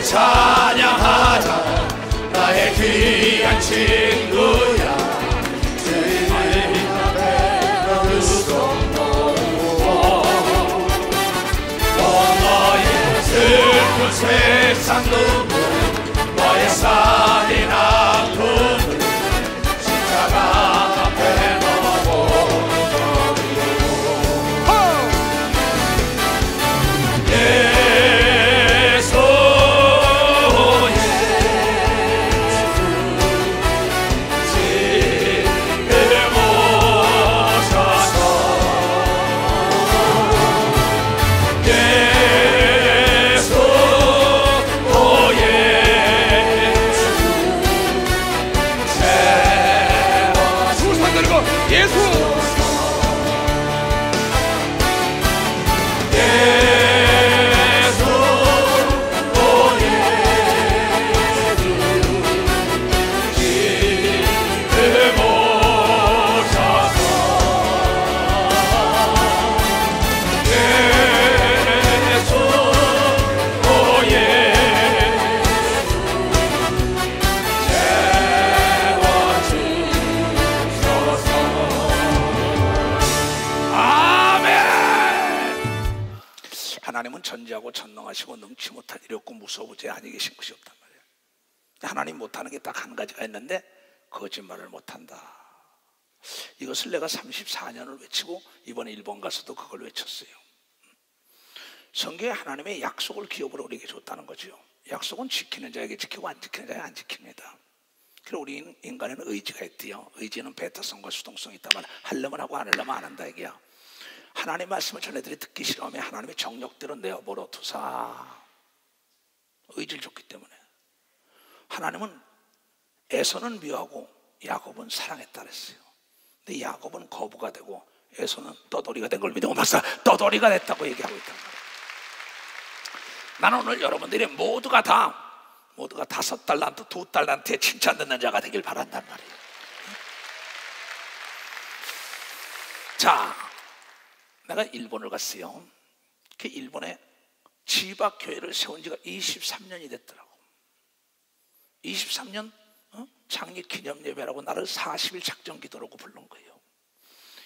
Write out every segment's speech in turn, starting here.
찬양하자. 나의 귀한 친구야. 주님 앞에 누송 놓고 너의 슬픈 세상 눈물, 너의 살인 아픔을 십자가 앞에 놓고 하나님은 전지하고 전능하시고 능치 못할 일이 없고 무서우지 아니 계신 것이 없단 말이에요. 하나님 못하는 게 딱 한 가지가 있는데 거짓말을 못한다. 이것을 내가 34년을 외치고 이번에 일본 가서도 그걸 외쳤어요. 성경에 하나님의 약속을 기업으로 우리에게 줬다는 거죠. 약속은 지키는 자에게 지키고 안 지키는 자에게 안 지킵니다. 그리고 우리 인간에는 의지가 있대요. 의지는 베타성과 수동성이 있단 말이야. 하려면 하고 안 하려면 안 한다 얘기야. 하나님의 말씀을 전애들이 듣기 싫어하면 하나님의 정력대로 내어버려 두사. 의지를 줬기 때문에. 하나님은 에서는 미워하고 야곱은 사랑했다 그랬어요. 근데 야곱은 거부가 되고 에서는 떠돌이가 된 걸 믿고 박사 떠돌이가 됐다고 얘기하고 있단 말이에요. 나는 오늘 여러분들이 모두가 다 5달란트 2달란트에 칭찬 듣는 자가 되길 바란단 말이에요. 자, 내가 일본을 갔어요. 그 일본에 지박교회를 세운 지가 23년이 됐더라고. 23년 창립 기념 예배라고 나를 40일 작정 기도라고 부른 거예요.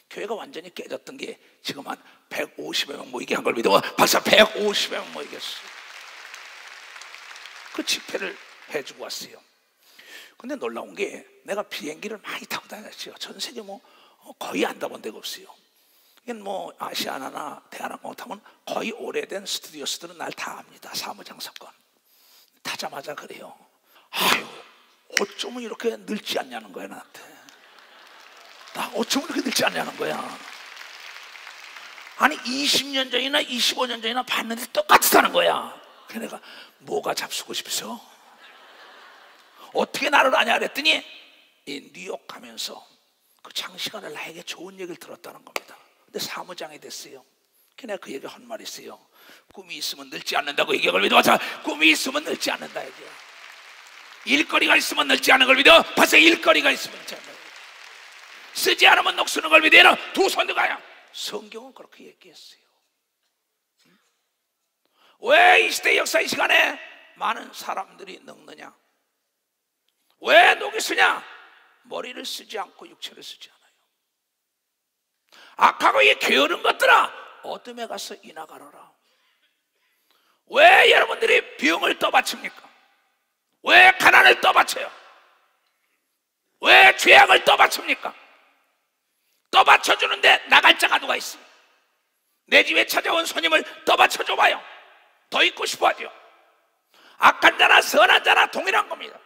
교회가 완전히 깨졌던 게 지금 한 150여 명 모이게 한 걸 믿어. 박사 150여 명 모이게 했어요. 그 집회를 해주고 왔어요. 근데 놀라운 게 내가 비행기를 많이 타고 다녔어요. 전 세계 거의 안 타본 데가 없어요. 뭐 아시아나나 대한항공 타면 거의 오래된 스튜디오스들은 날 다 압니다. 사무장 사건 타자마자 그래요. 아유 어쩌면 이렇게 늙지 않냐는 거야. 나한테 나 어쩌면 이렇게 늙지 않냐는 거야. 아니 20년 전이나 25년 전이나 봤는데 똑같다는 거야. 그래서 내가 뭐가 잡수고 싶어서 어떻게 나를 아냐 그랬더니 이 뉴욕 가면서 그 장시간을 나에게 좋은 얘기를 들었다는 겁니다. 근데 사무장이 됐어요. 내가 그 얘기 한 말 있어요. 꿈이 있으면 늙지 않는다고 얘기한 걸 믿어. 꿈이 있으면 늙지 않는다 얘기야. 일거리가 있으면 늙지 않는 걸 믿어. 벌써 일거리가 있으면 늙지 않는다. 쓰지 않으면 녹쓰는 걸 믿어. 두 손 들어가야. 성경은 그렇게 얘기했어요. 왜 이 시대 역사 이 시간에 많은 사람들이 늙느냐? 왜 녹이 쓰냐? 머리를 쓰지 않고 육체를 쓰지 않아요. 악하고 이 게으른 것들아 어둠에 가서 이나가라라. 왜 여러분들이 병을 떠받칩니까? 왜 가난을 떠받쳐요? 왜 죄악을 떠받칩니까? 떠받쳐주는데 나갈 자가 누가 있어? 내 집에 찾아온 손님을 떠받쳐줘봐요. 더 있고 싶어하죠. 악한 자나 선한 자나 동일한 겁니다.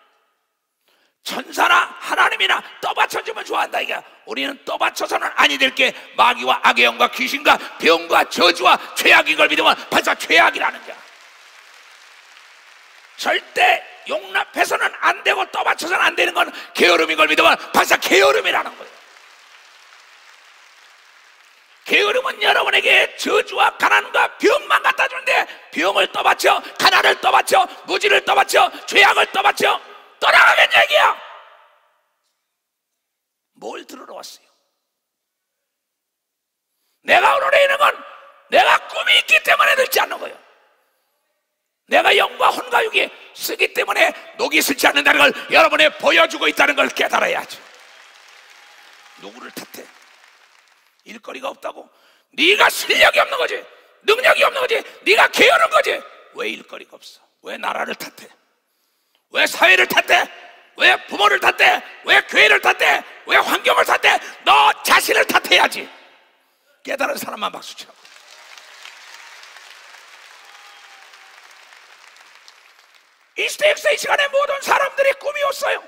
천사나 하나님이나 떠받쳐주면 좋아한다 이게. 우리는 떠받쳐서는 아니 될 게 마귀와 악의 영과 귀신과 병과 저주와 죄악인 걸 믿으면 벌써 죄악이라는 자. 절대 용납해서는 안 되고 떠받쳐서는 안 되는 건 게으름인 걸 믿으면 벌써 게으름이라는 거예요. 게으름은 여러분에게 저주와 가난과 병만 갖다 주는데 병을 떠받쳐, 가난을 떠받쳐, 무지를 떠받쳐, 죄악을 떠받쳐 떠나가면 얘기야. 뭘 들으러 왔어요? 내가 오늘에 있는 건 내가 꿈이 있기 때문에 늙지 않는 거예요. 내가 영과 혼과 육이 쓰기 때문에 녹이 슬지 않는다는 걸 여러분에 보여주고 있다는 걸 깨달아야죠. 누구를 탓해? 일거리가 없다고? 네가 실력이 없는 거지, 능력이 없는 거지, 네가 게으른 거지. 왜 일거리가 없어? 왜 나라를 탓해? 왜 사회를 탓해? 왜 부모를 탓해? 왜 교회를 탓해? 왜 환경을 탓해? 너 자신을 탓해야지. 깨달은 사람만 박수치라고. 이 시대 역사 이 시간에 모든 사람들의 꿈이 없어요.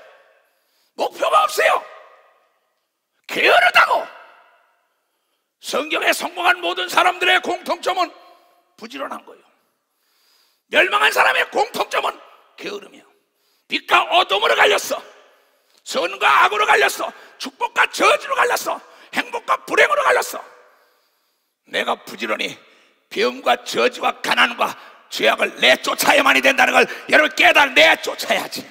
목표가 없어요. 게으르다고. 성경에 성공한 모든 사람들의 공통점은 부지런한 거예요. 멸망한 사람의 공통점은 게으름이야. 빛과 어둠으로 갈렸어. 선과 악으로 갈렸어. 축복과 저주로 갈렸어. 행복과 불행으로 갈렸어. 내가 부지런히 병과 저주와 가난과 죄악을 내쫓아야만이 된다는 걸 여러분 깨달아. 내쫓아야지.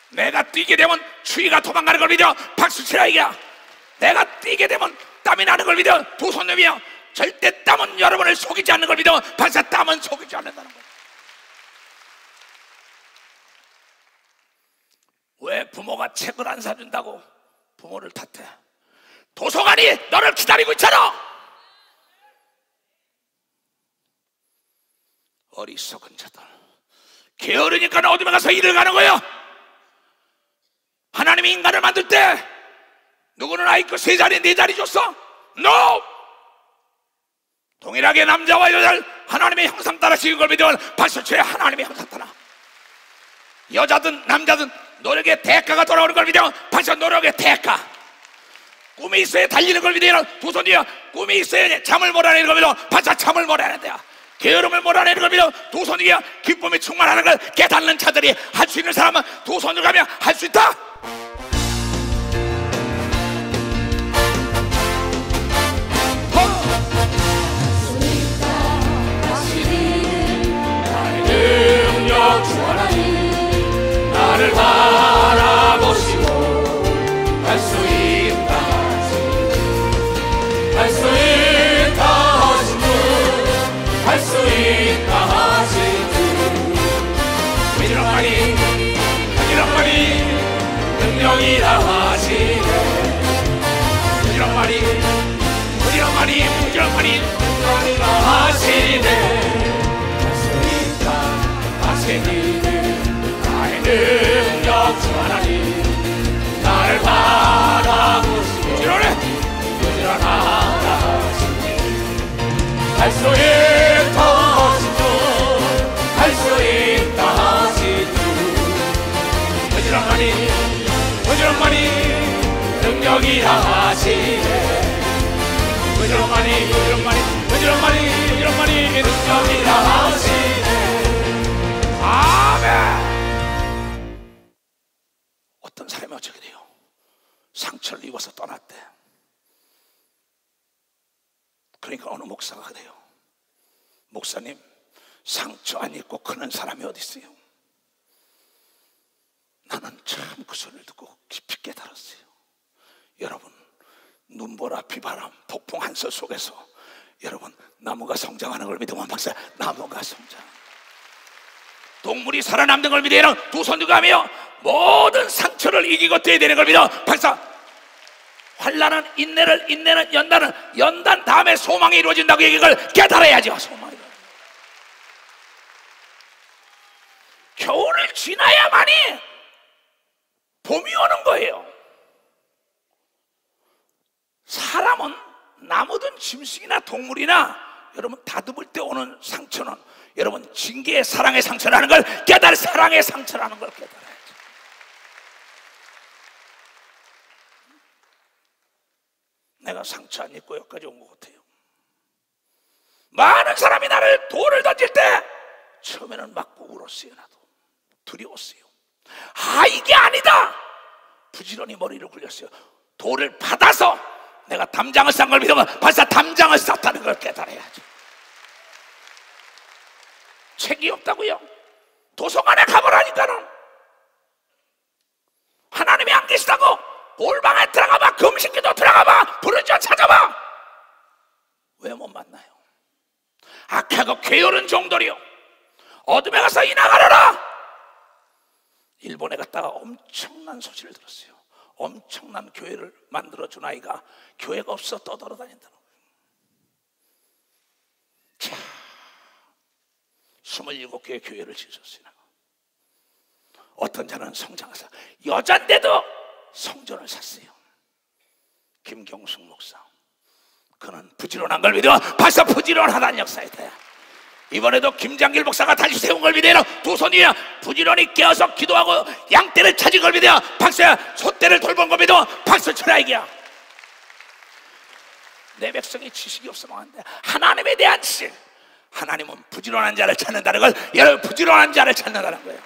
내가 뛰게 되면 추위가 도망가는 걸 믿어 박수치라 이거야. 내가 뛰게 되면 땀이 나는 걸 믿어 두 손 내밀어. 절대 땀은 여러분을 속이지 않는 걸 믿어 박사. 땀은 속이지 않는다는 거야. 왜 부모가 책을 안 사준다고 부모를 탓해? 도서관이 너를 기다리고 있잖아. 어리석은 자들, 게으르니까 어둠에 가서 일을 가는 거예요. 하나님이 인간을 만들 때 누구는 아이고 3자리 4자리 줬어? NO! 동일하게 남자와 여자를 하나님의 형상 따라 지은 걸 믿으면 박수쳐야 하나님의 형상 따라. 여자든 남자든 노력의 대가가 돌아오는 걸 믿으면 박수. 노력의 대가. 꿈이 있어야 달리는 걸 믿으면 두 손 뒤에 꿈이 있어야 잠을 몰아내는 걸 믿으면 박수. 잠을 몰아내는 데야. 게으름을 몰아내는 걸 믿으면 두 손 뒤에 기쁨이 충만하는 걸 깨닫는 자들이 할 수 있는 사람은 두 손을 가면 할 수 있다. 나를 바라보시고 할 수 있다 하신 할 수 있다 하신 분 할 수 있다 하신 분 부지런하니 능력이라 하시네. 부지런하니 능력이라 하시네. 할 수 있다 하시니 나의 능력 주 하나님 나를 바라보시고 부지런하다 하시니 할 수 있다 하신 주 할 수 있다 하신 주 부지런하니 능력이라 하시네. 부지런하니 능력이라 하시네. 아멘. 어떤 사람이 어떻게 돼요? 상처를 입어서 떠났대. 그러니까 어느 목사가 그래요. 목사님, 상처 안 입고 크는 사람이 어디 있어요? 나는 참 그 소리를 듣고 깊이 깨달았어요. 여러분, 눈보라 비바람 폭풍 한서 속에서 여러분 나무가 성장하는 걸 믿으면 박사. 나무가 성장. 동물이 살아남는 걸 믿으면 두 손 들고 하며 모든 상처를 이기고 뛰어야 되는 걸 믿어 박사. 환난은 인내는 연단 다음에 소망이 이루어진다고 이걸 깨달아야죠. 소망이. 겨울을 지나야만이 봄이 오는 거예요. 사람은 나무든 짐승이나 동물이나 여러분 다듬을 때 오는 상처는 여러분 징계의 사랑의 상처라는 걸 깨달아. 사랑의 상처라는 걸 깨달아야죠. 내가 상처 안 입고 여기까지 온 것 같아요. 많은 사람이 나를 돌을 던질 때 처음에는 맞고 울었어요. 나도 두려웠어요. 아, 이게 아니다. 부지런히 머리를 굴렸어요. 돌을 받아서 내가 담장을 싼 걸 믿으면 벌써 담장을 쌌다는 걸 깨달아야죠. 책이 없다고요? 도서관에 가보라니까는. 하나님이 안 계시다고 골방에 들어가봐. 금식기도 들어가봐. 부르짖어 찾아봐. 왜 못 만나요? 악하고 게으른 종들이요, 어둠에 가서 이나가려라. 일본에 갔다가 엄청난 소식을 들었어요. 엄청난 교회를 만들어준 아이가 교회가 없어 떠돌아다닌다는 거예요. 자, 27개의 교회를 지으셨어요. 어떤 자는 성장해서 여잔데도 성전을 샀어요. 김경숙 목사, 그는 부지런한 걸 믿어 벌써 부지런하다는 역사이다. 이번에도 김장길 목사가 다시 세운 걸 믿어요. 두 손 위에 부지런히 깨어서 기도하고 양떼를 찾은 걸 믿어요. 박수야. 소떼를 돌본 걸 믿어 박수 쳐라 이기야. 내 백성이 지식이 없으면 안 돼. 하나님에 대한 지식. 하나님은 부지런한 자를 찾는다는 걸, 여러분 부지런한 자를 찾는다는 거예요.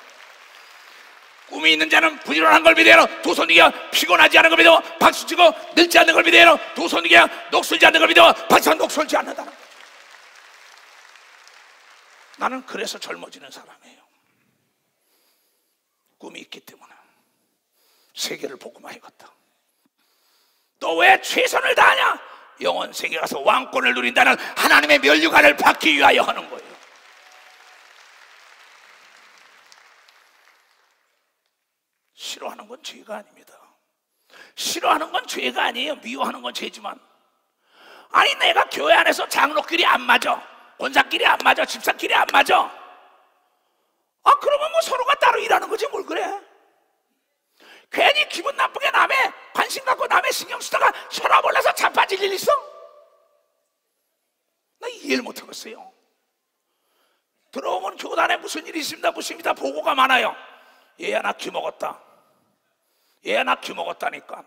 꿈이 있는 자는 부지런한 걸 믿어요. 두 손 위에 피곤하지 않은 걸 믿어 박수 치고, 늙지 않는 걸 믿어요. 두 손 위에 녹슬지 않는 걸 믿어 박수. 녹슬지 않는다는 거예요. 나는 그래서 젊어지는 사람이에요. 꿈이 있기 때문에 세계를 복음화해갔다. 또 왜 최선을 다하냐? 영원 세계 가서 왕권을 누린다는 하나님의 면류관을 받기 위하여 하는 거예요. 싫어하는 건 죄가 아닙니다. 싫어하는 건 죄가 아니에요. 미워하는 건 죄지만, 아니 내가 교회 안에서 장로끼리 안 맞아, 권사끼리 안 맞아, 집사끼리 안 맞아. 그러면 뭐 서로가 따로 일하는 거지 뭘 그래. 괜히 기분 나쁘게 남의 관심 갖고 남의 신경 쓰다가 혈압 올라서 자빠질 일 있어? 나 이해를 못 하겠어요. 들어오면 교단에 무슨 일이 있습니다. 무슨입니다. 보고가 많아요. 얘야 나 기 먹었다. 얘야 나 기 먹었다니까.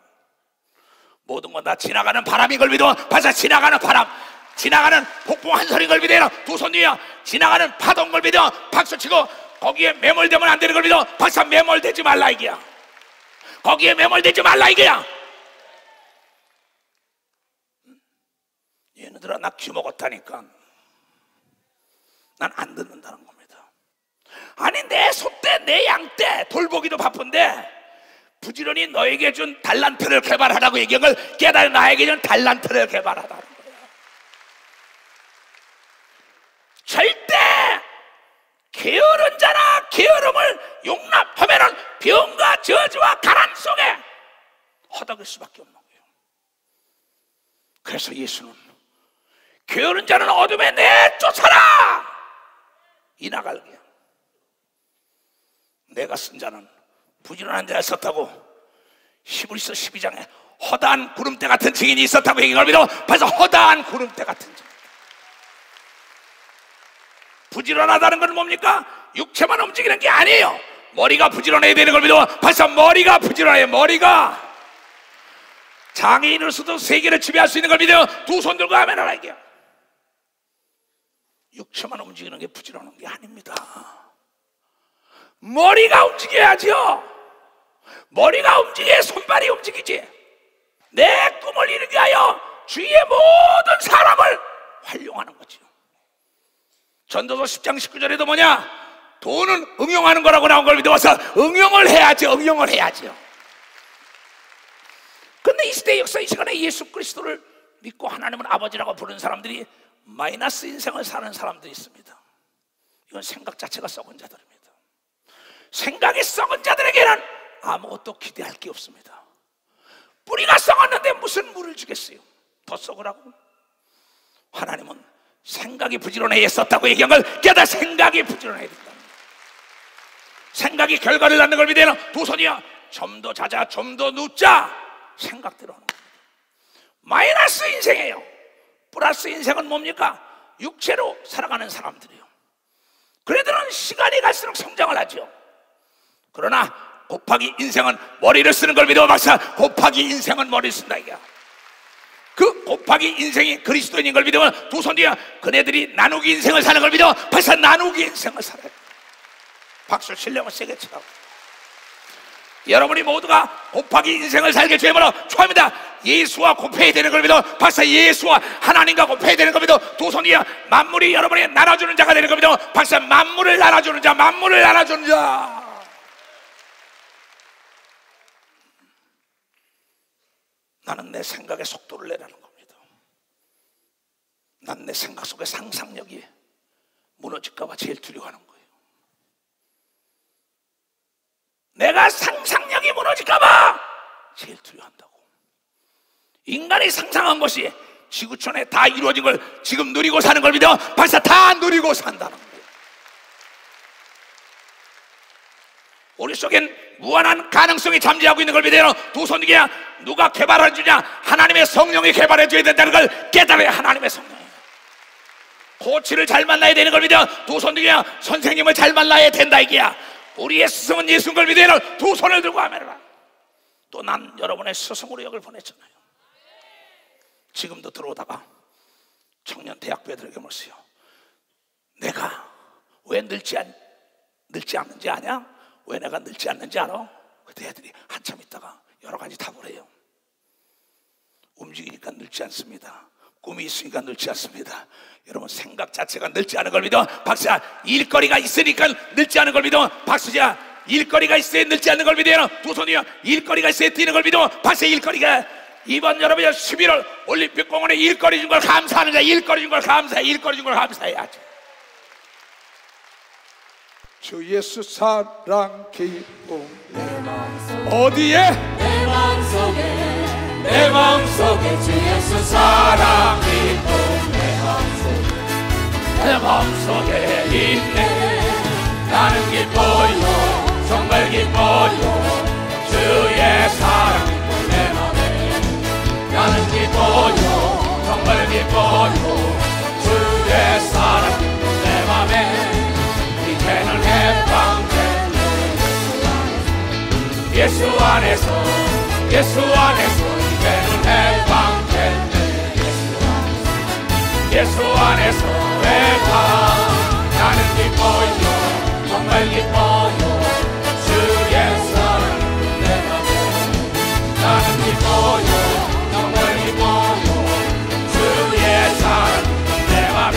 모든 건 다 지나가는 바람인 걸 믿어. 벌써 지나가는 바람, 지나가는 폭풍 한 소리인 걸 믿어요. 두 손 위에 지나가는 파도인 걸 믿어 박수 치고, 거기에 매몰되면 안 되는 걸 믿어 박수. 매몰되지 말라 이게야. 거기에 매몰되지 말라 이게야. 얘네들아 나 기 먹었다니까. 난 안 듣는다는 겁니다. 아니 내 소떼 내 양떼 돌보기도 바쁜데 부지런히 너에게 준 달란트를 개발하라고 얘기한 걸 깨달아 나에게 준 달란트를 개발하라는 거예요. 절대 게으른 자나 게으름을 용납하면은 병과 저주와 가란 속에 허덕일 수밖에 없는 거예요. 그래서 예수는 게으른 자는 어둠에 내쫓아라 이나갈게. 내가 쓴 자는 부지런한 자를 썼다고 히브리서 12장에 허다한 구름대 같은 증인이 있었다고 얘기를 믿어 벌써 허다한 구름대 같은 증인. 부지런하다는 건 뭡니까? 육체만 움직이는 게 아니에요. 머리가 부지런해야 되는 걸 믿어 벌써 머리가 부지런해요. 머리가 장애인으로서도 세계를 지배할 수 있는 걸 믿어 두 손 들고 하면 하라 이게. 육체만 움직이는 게 부지런한 게 아닙니다. 머리가 움직여야죠. 머리가 움직여야 손발이 움직이지. 내 꿈을 이루기 위하여 주위의 모든 사람을 활용하는 거죠. 전도서 10장 19절에도 뭐냐? 돈은 응용하는 거라고 나온 걸 믿어서 응용을 해야죠. 응용을 해야죠. 근데 이 시대 역사 이 시간에 예수 그리스도를 믿고 하나님을 아버지라고 부르는 사람들이 마이너스 인생을 사는 사람들이 있습니다. 이건 생각 자체가 썩은 자들입니다. 생각이 썩은 자들에게는 아무것도 기대할 게 없습니다. 뿌리가 썩었는데 무슨 물을 주겠어요? 더 썩으라고? 하나님은 생각이 부지런해야 썼다고 얘기한 걸 깨닫아 생각이 부지런해야 된다. 생각이 결과를 낳는 걸 믿어요. 두 손이야. 좀 더 자자, 좀 더 눕자. 생각대로 하는 겁니다. 마이너스 인생이에요. 플러스 인생은 뭡니까? 육체로 살아가는 사람들이에요. 그래들은 시간이 갈수록 성장을 하죠. 그러나 곱하기 인생은 머리를 쓰는 걸 믿어 박사. 곱하기 인생은 머리를 쓴다 이게. 그 곱하기 인생이 그리스도인인 걸 믿으면 두 손 뒤에 그네들이 나누기 인생을 사는 걸 믿어 박사. 나누기 인생을 살아요. 박수 치려면 세게 치라고. 여러분이 모두가 곱하기 인생을 살게 주님으로 축원합니다. 예수와 곱해야 되는 걸 믿어 박사. 예수와 하나님과 곱해야 되는 걸 믿어 두 손 위에 만물이 여러분이 나눠주는 자가 되는 걸 믿어 박사. 만물을 나눠주는 자, 만물을 나눠주는 자. 나는 내 생각에 속도를 내라는 겁니다. 난 내 생각 속에 상상력이 무너질까 봐 제일 두려워하는 거예요. 내가 상상력이 무너질까봐 제일 두려워한다고. 인간이 상상한 것이 지구촌에 다 이루어진 걸 지금 누리고 사는 걸 믿어 박사 다 누리고 산다는 거예요. 우리 속엔 무한한 가능성이 잠재하고 있는 걸 믿어요. 두 손 뒤에 누가 개발해 주냐? 하나님의 성령이 개발해 줘야 된다는 걸 깨달아야 하나님의 성령. 코치를 잘 만나야 되는 걸 믿어 두 손 뒤에 선생님을 잘 만나야 된다 이게야. 우리의 스승은 예수인 걸 믿어요. 두 손을 들고 하면 또 난 여러분의 스승으로 역을 보냈잖아요. 지금도 들어오다가 청년 대학교들에게 물었어요. 내가 왜 늙지 않는지 아냐? 왜 내가 늙지 않는지 알아? 그때 애들이 한참 있다가 여러 가지 답을 해요. 움직이니까 늙지 않습니다. 꿈이 있으니까 늙지 않습니다. 여러분 생각 자체가 늙지 않은 걸 믿어 박수야. 일거리가 있으니까 늙지 않은 걸 믿어 박수야. 일거리가 있어야 늙지 않는 걸 믿어요. 두 손이요. 일거리가 있어야 뛰는 걸 믿어 박수야. 일거리가 이번 여러분 11월 올림픽 공원에 일거리 준 걸 감사하는 거야. 일거리 준 걸 감사해. 일거리 준 걸 감사해야지. 주 예수 사랑 기쁨 어디에? 내 마음속에 내 마음속에 주 예수 사랑 기쁨 내 마음속에 있네. 나는 기뻐요. 정말 기뻐요. 주의 사랑 기쁨 내 맘에. 나는 기뻐요. 정말 기뻐요. 주의 사랑 기쁨 내 맘에. 이제는 해방된 예수 안에서 예수 안에서 이제는 해방된 예수 안에서 해방. 나는 기뻐요. 정말 기뻐요. 주의 사랑 내 맘에. 나는 기뻐요. 정말 기뻐요. 주의 사랑 내 맘에.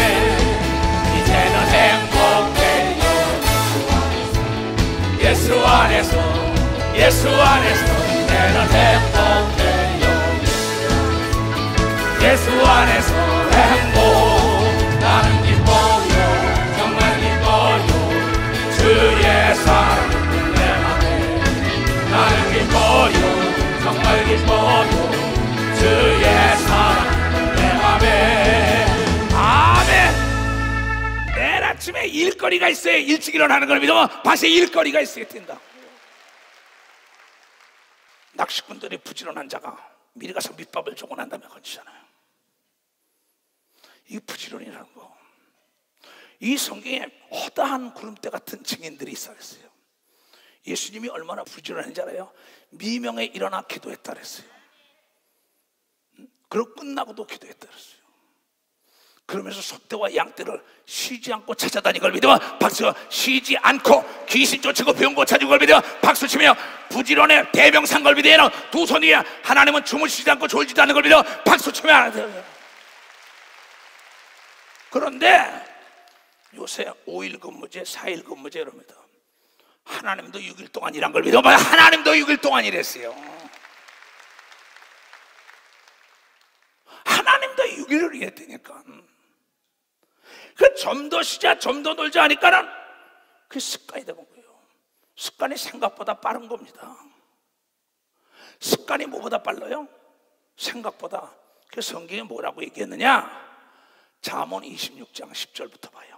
이제는 행복해요. 예수 안에서 예수 안에서 이제는 행복해요. 예수 안에서 행복. 나는 기뻐요. 정말 기뻐요. 주의 사랑 내 맘에. 나는 기뻐요. 정말 기뻐요. 주의 사랑 내 맘에. 아멘. 내일 아침에 일거리가 있어야 일찍 일어나는 걸 믿어 다시 일거리가 있어야 된다. 낚시꾼들이 부지런한 자가 미리 가서 밑밥을 주고 난 다음에 건지잖아요. 이 부지런이라는 거. 이 성경에 허다한 구름대 같은 증인들이 있어요. 예수님이 얼마나 부지런한지 알아요? 미명에 일어나 기도했다 그랬어요. 그리고 끝나고도 기도했다 그랬어요. 그러면서 소떼와 양떼를 쉬지 않고 찾아다닌 걸 믿어 박수. 쉬지 않고 귀신 쫓고 병 고쳐준 걸 믿어 박수 치며 부지런해 대명산 걸 믿어 두 손 위에 하나님은 주무시지 않고 졸지도 않는 걸 믿어 박수 치며. 그런데 요새 5일 근무제 4일 근무제 이럽니다. 하나님도 6일 동안 일한 걸 믿어 봐요. 하나님도 6일 동안 일했어요. 하나님도 6일을 일했다니까. 그 좀 더 쉬자 좀 더 놀자 하니까는 그게 습관이 되는 거예요. 습관이 생각보다 빠른 겁니다. 습관이 뭐보다 빨라요? 생각보다. 그 성경에 뭐라고 얘기했느냐? 잠언 26장 10절부터 봐요.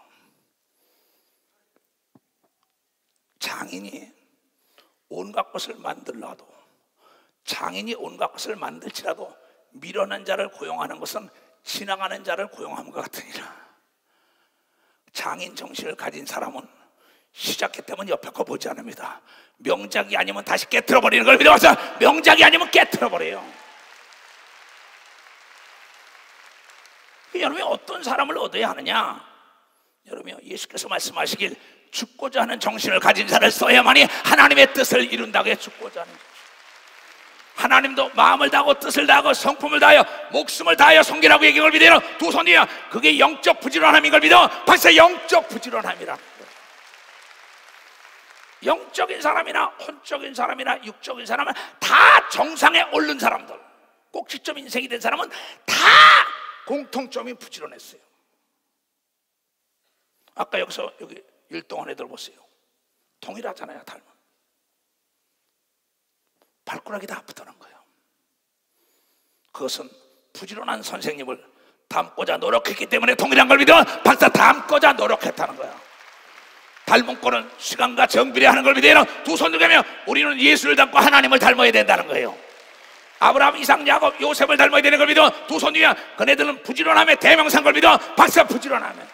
장인이 온갖 것을 만들라도 장인이 온갖 것을 만들지라도 미련한 자를 고용하는 것은 지나가는 자를 고용함과 같으니라. 장인 정신을 가진 사람은 시작했다면 옆에 거 보지 않습니다. 명작이 아니면 다시 깨트려버리는 걸 믿어서 명작이 아니면 깨트려버려요. 여러분이 어떤 사람을 얻어야 하느냐? 여러분이 예수께서 말씀하시길 죽고자 하는 정신을 가진 자를 써야만이 하나님의 뜻을 이룬다고 해. 죽고자 하는 정신. 하나님도 마음을 다하고 뜻을 다하고 성품을 다하여 목숨을 다하여 섬기라고 얘기한 걸 믿어요. 두 손이야. 그게 영적 부지런함인 걸 믿어. 박사 영적 부지런함이라. 영적인 사람이나 혼적인 사람이나 육적인 사람은 다 정상에 오른 사람들, 꼭지점 인생이 된 사람은 다 공통점이 부지런했어요. 아까 여기 일 동안 애들 보세요. 동일하잖아요. 닮은. 발가락이 다 아프다는 거예요. 그것은 부지런한 선생님을 닮고자 노력했기 때문에 동일한 걸 믿어 박사 닮고자 노력했다는 거야. 닮은 꼴은 시간과 정비례하는 걸 믿어 두 손 들며 우리는 예수를 닮고 하나님을 닮아야 된다는 거예요. 아브라함, 이삭, 야곱, 요셉을 닮아야 되는 걸 믿어 두 손 들며 그네들은 부지런함에 대명사인 걸 믿어 박사 부지런함에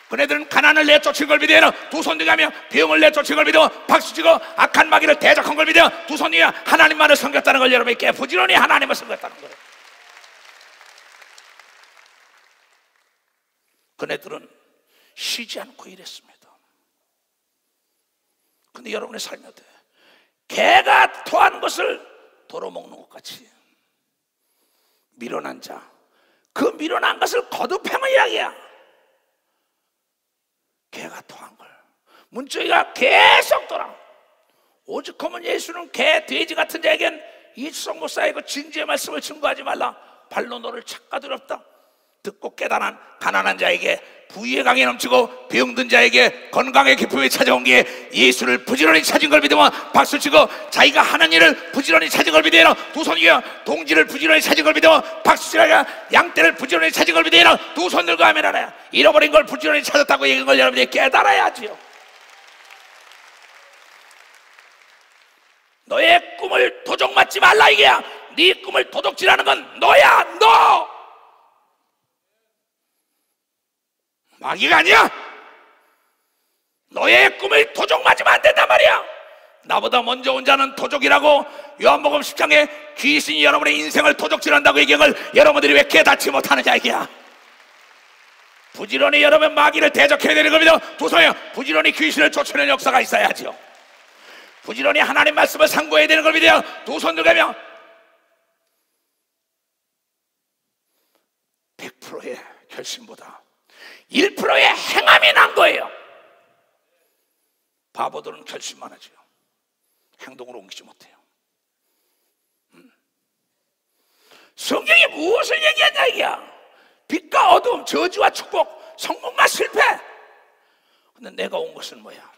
그네들은 가난을 내쫓은 걸 믿어 두 손 들며 병을 내쫓은 걸 믿어 박수치고 악한 마귀를 대적한 걸 믿어 두 손 들며 하나님만을 섬겼다는 걸 여러분이 깨 부지런히 하나님을 섬겼다는 거예요. 그네들은 쉬지 않고 일했습니다. 근데 여러분의 삶이 어때요? 개가 토한 것을 도로 먹는 것 같이 밀어난 자, 그 밀어난 것을 거듭하는 이야기야. 개가 토한 걸 문지기가 계속 돌아. 오죽하면 예수는 개, 돼지 같은 자에겐 이수성 목사의 그 진지의 말씀을 증거하지 말라. 발로 너를 착가두렵다. 듣고 깨달은 가난한 자에게 부유의 강이 넘치고 병든 자에게 건강의 기쁨이 찾아온 게 예수를 부지런히 찾은 걸 믿으면 박수치고 자기가 하는 일을 부지런히 찾은 걸 믿으면 두 손 위에 동지를 부지런히 찾은 걸 믿으면 박수치고 양떼를 부지런히 찾은 걸 믿으면 두 손 들고 하면 하나요. 잃어버린 걸 부지런히 찾았다고 얘기한 걸 여러분이 깨달아야지요. 너의 꿈을 도적 맞지 말라 이게야. 네 꿈을 도둑질하는 건 너야. 너 마귀가 아니야. 너의 꿈을 도적 맞으면 안 된단 말이야. 나보다 먼저 온 자는 도적이라고 요한복음 10장에 귀신이 여러분의 인생을 도적질한다고 얘기한 걸 여러분들이 왜 깨닫지 못하는 자이야. 부지런히 여러분 마귀를 대적해야 되는 겁니다. 도서요 부지런히 귀신을 쫓아내는 역사가 있어야죠. 부지런히 하나님 말씀을 상고해야 되는 걸 믿어요. 두 손 들고 100%의 결심보다 1%의 행함이 난 거예요. 바보들은 결심만 하죠. 행동으로 옮기지 못해요. 성경이 무엇을 얘기하냐 이게야. 빛과 어둠, 저주와 축복, 성공과 실패. 근데 내가 온 것은 뭐야?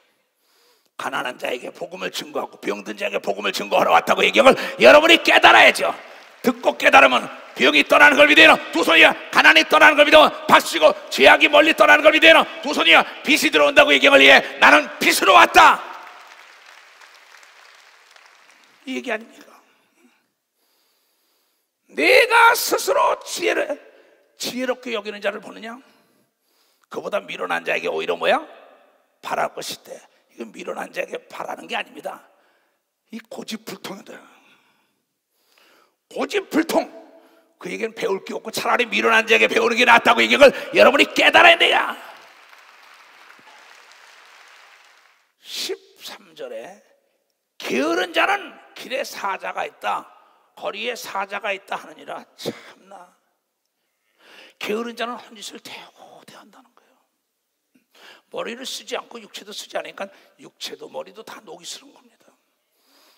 가난한 자에게 복음을 증거하고 병든 자에게 복음을 증거하러 왔다고 얘기한 걸 여러분이 깨달아야죠. 듣고 깨달으면 병이 떠나는 걸 믿어요. 두 손이야 가난이 떠나는 걸 믿어 박수치고 죄악이 멀리 떠나는 걸 믿어요. 두 손이야 빛이 들어온다고 얘기한 걸 이해. 나는 빛으로 왔다 이 얘기 아닙니까? 내가 스스로 지혜롭게 여기는 자를 보느냐? 그보다 미련한 자에게 오히려 뭐야? 바랄 것이대. 이건 미련한 자에게 바라는 게 아닙니다. 이 고집불통이다. 고집불통. 그 얘기는 배울 게 없고 차라리 미련한 자에게 배우는 게 낫다고 얘기한 걸 여러분이 깨달아야 돼요. 13절에 게으른 자는 길에 사자가 있다 거리에 사자가 있다 하느니라. 참나 게으른 자는 헛짓을 대한다는 거예요. 머리를 쓰지 않고 육체도 쓰지 않으니까 육체도 머리도 다 녹이 슬은 겁니다.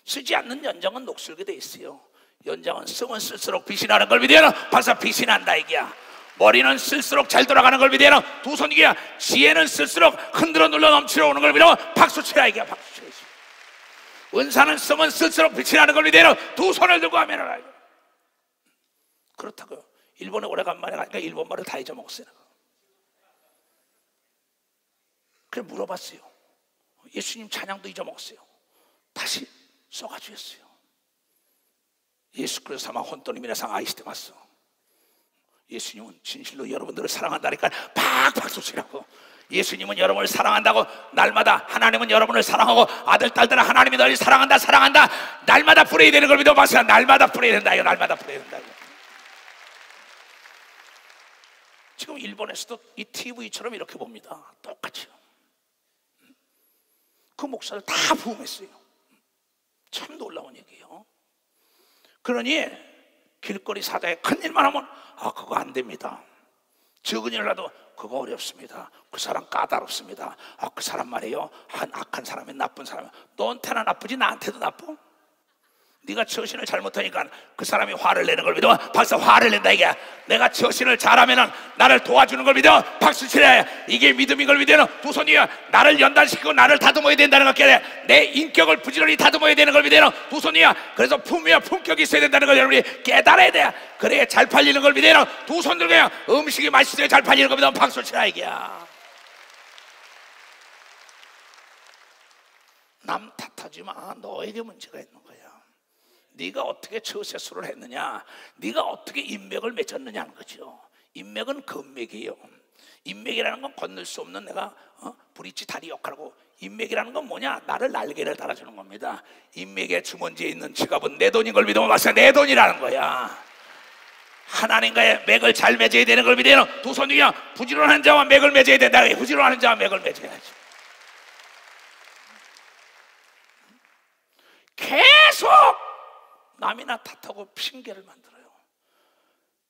쓰지 않는 연장은 녹슬게 돼 있어요. 연장은 쓰면 쓸수록 빛이 나는 걸 믿어요. 벌써 빛이 난다 이게야. 머리는 쓸수록 잘 돌아가는 걸 믿어요. 두 손 이게야. 지혜는 쓸수록 흔들어 눌러 넘치러 오는 걸 믿어 박수치라 이게야. 박수치라. 은사는 쓰면 쓸수록 빛이 나는 걸 믿어요. 두 손을 들고 하면 알아요. 그렇다고요. 일본에 오래간만에 가니까 일본말을 다 잊어먹었어요. 그래 물어봤어요. 예수님 찬양도 잊어먹었어요. 다시 써가지고 했어요. 예수 그리스도 사마 혼돈이 미나상 아이시테마스. 예수님은 진실로 여러분들을 사랑한다니까 박박수 치라고. 예수님은 여러분을 사랑한다고 날마다 하나님은 여러분을 사랑하고 아들 딸들은 하나님이 너를 사랑한다 사랑한다 날마다 뿌려야 되는 걸 믿어 봤어요. 날마다 뿌려야 된다 이거. 날마다 뿌려야 된다 이거. 지금 일본에서도 이 TV처럼 이렇게 봅니다. 똑같이요. 그 목사를 다 부흥했어요. 참 놀라운 얘기예요. 그러니 길거리 사자에 큰 일만 하면 그거 안 됩니다. 적은 일을 해도 그거 어렵습니다. 그 사람 까다롭습니다. 그 사람 말이에요 악한 사람이 나쁜 사람이. 너한테나 나쁘지 나한테도 나빠? 네가 처신을 잘못하니까 그 사람이 화를 내는 걸 믿어. 박수. 화를 낸다 이게. 내가 처신을 잘하면은 나를 도와주는 걸 믿어. 박수 치래. 이게 믿음인 걸 믿어요. 두 손 위에 나를 연단시키고 나를 다듬어야 된다는 걸 깨달아. 내 인격을 부지런히 다듬어야 되는 걸 믿어요. 두 손 위에. 그래서 품위와 품격이 있어야 된다는 걸 여러분이 깨달아야 돼. 그래야 잘 팔리는 걸 믿어요. 두 손 들고 음식이 맛있어야 잘 팔리는 걸 믿어. 박수 치라 이게야. 남 탓하지 마. 너에게 문제가 있는 거야. 네가 어떻게 처세술을 했느냐, 네가 어떻게 인맥을 맺었느냐는 거죠. 인맥은 건맥이에요. 인맥이라는 건 건널 수 없는 내가 브릿지 다리 역할하고, 인맥이라는 건 뭐냐? 나를 날개를 달아주는 겁니다. 인맥의 주머니에 있는 지갑은 내 돈인 걸 믿으면 막상 내 돈이라는 거야. 하나님과의 맥을 잘 맺어야 되는 걸 믿어요. 두 손 위에 부지런한 자와 맥을 맺어야 된다. 부지런한 자와 맥을 맺어야지. 계속 남이나 탓하고 핑계를 만들어요.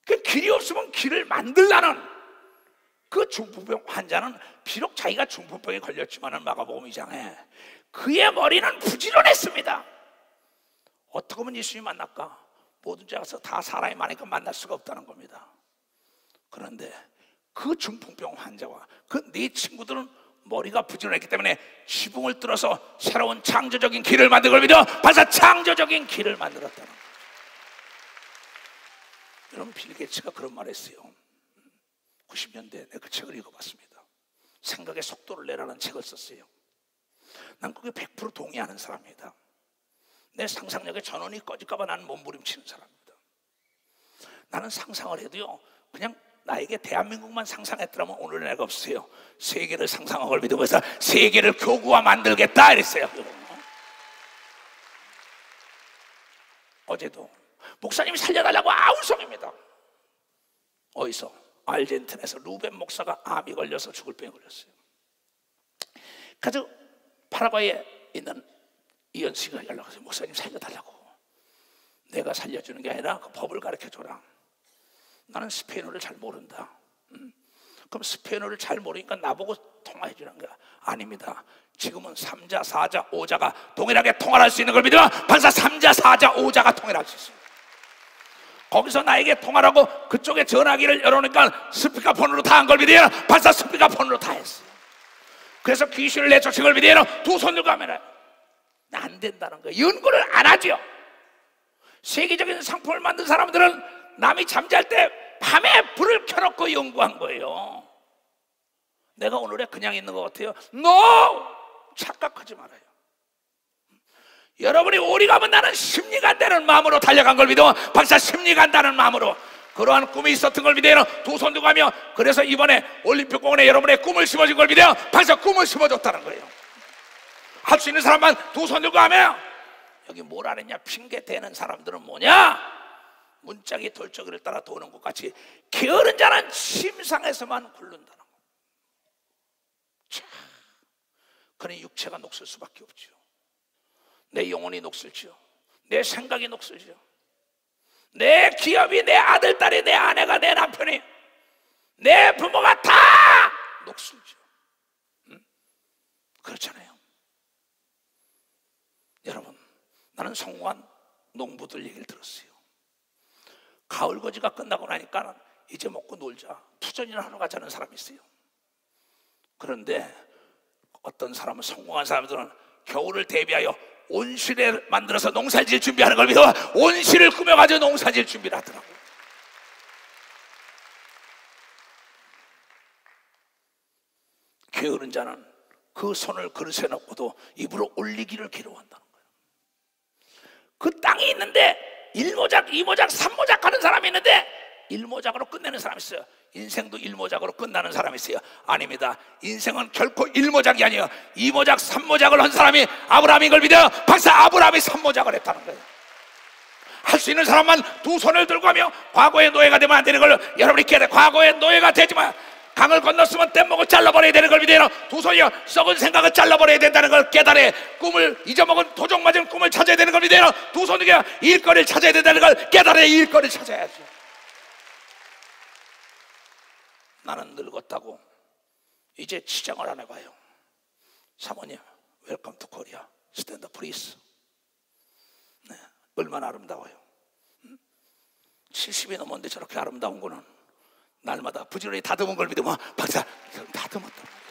그 길이 없으면 길을 만들라는 그 중풍병 환자는 비록 자기가 중풍병에 걸렸지만은 마가복음 2장에 그의 머리는 부지런했습니다. 어떻게 하면 예수님 만날까? 모든 자가서 다 사람이 많으니까 만날 수가 없다는 겁니다. 그런데 그 중풍병 환자와 그 네 친구들은 머리가 부지런했기 때문에 지붕을 뚫어서 새로운 창조적인 길을 만든 걸 믿어. 벌써 창조적인 길을 만들었다는 거죠. 여러분, 빌 게이츠가 그런 말 했어요. 90년대에 내가 그 책을 읽어봤습니다. 생각의 속도를 내라는 책을 썼어요. 난 그게 100% 동의하는 사람입니다. 내 상상력의 전원이 꺼질까봐 나는 몸부림치는 사람입니다. 나는 상상을 해도요, 그냥 나에게 대한민국만 상상했더라면 오늘 내가 없어요. 세계를 상상한 걸 믿으면서 세계를 교구화 만들겠다 이랬어요. 어제도 목사님이 살려달라고 아우성입니다. 어디서? 아르헨티나에서 루벤 목사가 암이 걸려서 죽을 병에 걸렸어요. 그래서 파라과이에 있는 이현씨가 연락해서 목사님 살려달라고. 내가 살려주는 게 아니라 그 법을 가르쳐줘라. 나는 스페인어를 잘 모른다. 그럼 스페인어를 잘 모르니까 나보고 통화해 주는 거야. 아닙니다. 지금은 3자, 4자, 5자가 동일하게 통화할 수 있는 걸 믿으면 벌써 3자, 4자, 5자가 통일할 수 있습니다. 거기서 나에게 통화하고 그쪽에 전화기를 열어놓으니까 스피커폰으로 다 한 걸 믿어요. 벌써 스피커폰으로 다 했어요. 그래서 귀신을 내쫓은 걸 믿어요. 두 손 들고 하면 안 된다는 거예요. 연구를 안 하죠. 세계적인 상품을 만든 사람들은 남이 잠잘 때 밤에 불을 켜놓고 연구한 거예요. 내가 오늘에 그냥 있는 것 같아요? No! 착각하지 말아요. 여러분이 오리 가면 나는 심리 간다는 마음으로 달려간 걸 믿어. 박사 심리 간다는 마음으로 그러한 꿈이 있었던 걸 믿어요. 두 손 들고 하며 그래서 이번에 올림픽공원에 여러분의 꿈을 심어준 걸 믿어요. 박사 꿈을 심어줬다는 거예요. 할 수 있는 사람만 두 손 들고 하며 여기 뭘 안 했냐 핑계 대는 사람들은 뭐냐? 문짝이 돌적이를 따라 도는 것 같이 게으른 자는 침상에서만 굴른다는 거. 그러니 육체가 녹슬 수밖에 없죠. 내 영혼이 녹슬죠. 내 생각이 녹슬죠. 내 기업이, 내 아들, 딸이, 내 아내가, 내 남편이, 내 부모가 다 녹슬죠. 그렇잖아요. 여러분, 나는 성공한 농부들 얘기를 들었어요. 가을거지가 끝나고 나니까 이제 먹고 놀자, 투전이나 하러 가자는 사람이 있어요. 그런데 어떤 사람은, 성공한 사람들은 겨울을 대비하여 온실을 만들어서 농사질 준비하는 걸 믿어 온실을 꾸며가지고 농사질 준비를 하더라고요. 게으른 자는 그 손을 그릇에 넣고도 입으로 올리기를 괴로워한다는 거예요. 그 땅이 있는데 1모작, 2모작, 3모작 하는 사람이 있는데 1모작으로 끝내는 사람이 있어요. 인생도 1모작으로 끝나는 사람이 있어요. 아닙니다. 인생은 결코 1모작이 아니에요. 2모작, 3모작을 한 사람이 아브라함인 걸 믿어요. 박사 아브라함이 3모작을 했다는 거예요. 할 수 있는 사람만 두 손을 들고 하며 과거의 노예가 되면 안 되는 걸 여러분이 깨달아요. 과거의 노예가 되지만 강을 건넜으면 뗏목을 잘라버려야 되는 걸 믿어요. 두 손이요 썩은 생각을 잘라버려야 된다는 걸 깨달아요. 꿈을 잊어먹은 도적 맞은 꿈을 찾아야 되는 걸 믿어요. 두 손이요 일거리를 찾아야 된다는 걸 깨달아요. 일거리를 찾아야죠. 나는 늙었다고 이제 치장을 안 해봐요. 사모님 웰컴 투 코리아 스탠드 프리스. 네, 얼마나 아름다워요. 70이 넘었는데 저렇게 아름다운 거는 날마다 부지런히 다듬은 걸 믿으면 박사 다듬었단 말이에요.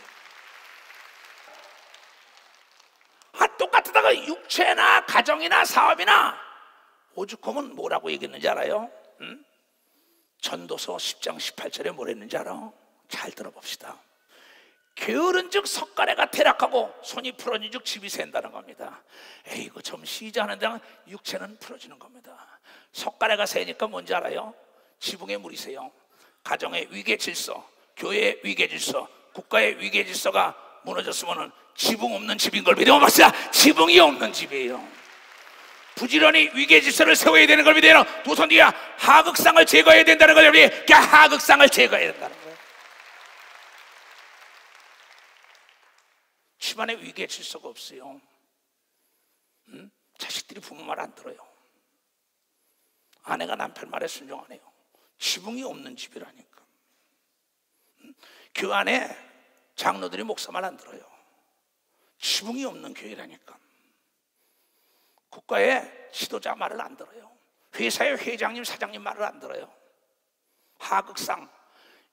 똑같다가 육체나 가정이나 사업이나 오죽하면 뭐라고 얘기했는지 알아요? 전도서 10장 18절에 뭘 했는지 알아? 잘 들어봅시다. 게으른 즉 석가래가 퇴락하고 손이 풀어진 즉 집이 샌다는 겁니다. 에이구 좀 시자하는 데는 육체는 풀어지는 겁니다. 석가래가 새니까 뭔지 알아요? 지붕에 물이 새요. 가정의 위계 질서, 교회의 위계 질서, 국가의 위계 질서가 무너졌으면 지붕 없는 집인 걸 믿으면 박사 지붕이 없는 집이에요. 부지런히 위계 질서를 세워야 되는 걸 믿어요. 두 손 뒤에 하극상을 제거해야 된다는 걸 믿어요. 하극상을 제거해야 된다는 거예요. 집안에 위계 질서가 없어요. 자식들이 부모 말 안 들어요. 아내가 남편 말에 순종 안 해요. 지붕이 없는 집이라니까. 교회 안에 장로들이 목사 말 안 들어요. 지붕이 없는 교회라니까. 국가의 지도자 말을 안 들어요. 회사의 회장님 사장님 말을 안 들어요. 하극상,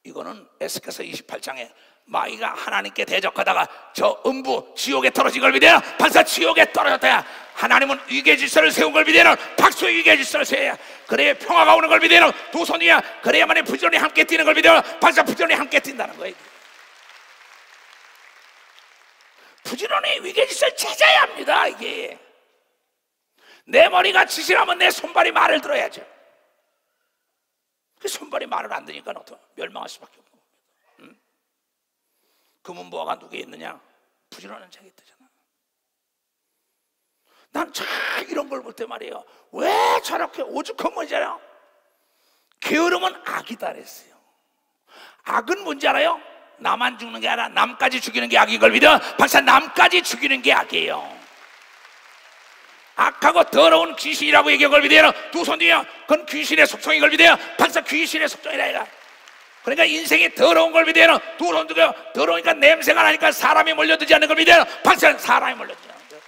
이거는 에스겔서 28장에 마귀가 하나님께 대적하다가 저 음부 지옥에 떨어진 걸 믿어요. 박사 지옥에 떨어졌다. 하나님은 위계 질서를 세운 걸 믿어요. 박수 위계 질서를 세워야 그래야 평화가 오는 걸 믿어요. 두 손 위에 그래야만이 부지런히 함께 뛰는 걸 믿어요. 박사 부지런히 함께 뛴다는 거예요. 부지런히 위계 질서를 찾아야 합니다. 이게 내 머리가 지시라면 내 손발이 말을 들어야죠. 그 손발이 말을 안 듣니까 멸망할 수밖에 없는 겁니다. 금은보화가 누구에 있느냐? 부지런한 자에게 있다잖아. 난 참 이런 걸 볼 때 말이에요. 왜 저렇게 오죽한 뭔지 알아요? 게으름은 악이다 그랬어요. 악은 뭔지 알아요? 나만 죽는 게 아니라 남까지 죽이는 게 악인 걸 믿어. 박사 남까지 죽이는 게 악이에요. 악하고 더러운 귀신이라고 얘기한 걸 믿어요. 두 손 뒤에 그건 귀신의 속성인 걸 믿어요. 박사 귀신의 속성이라 이거. 그러니까 인생이 더러운 걸 믿어요. 두 손 뒤에 더러우니까 냄새가 나니까 사람이 몰려들지 않는 걸 믿어요. 박사는 사람이 몰려들지 않는 거예요.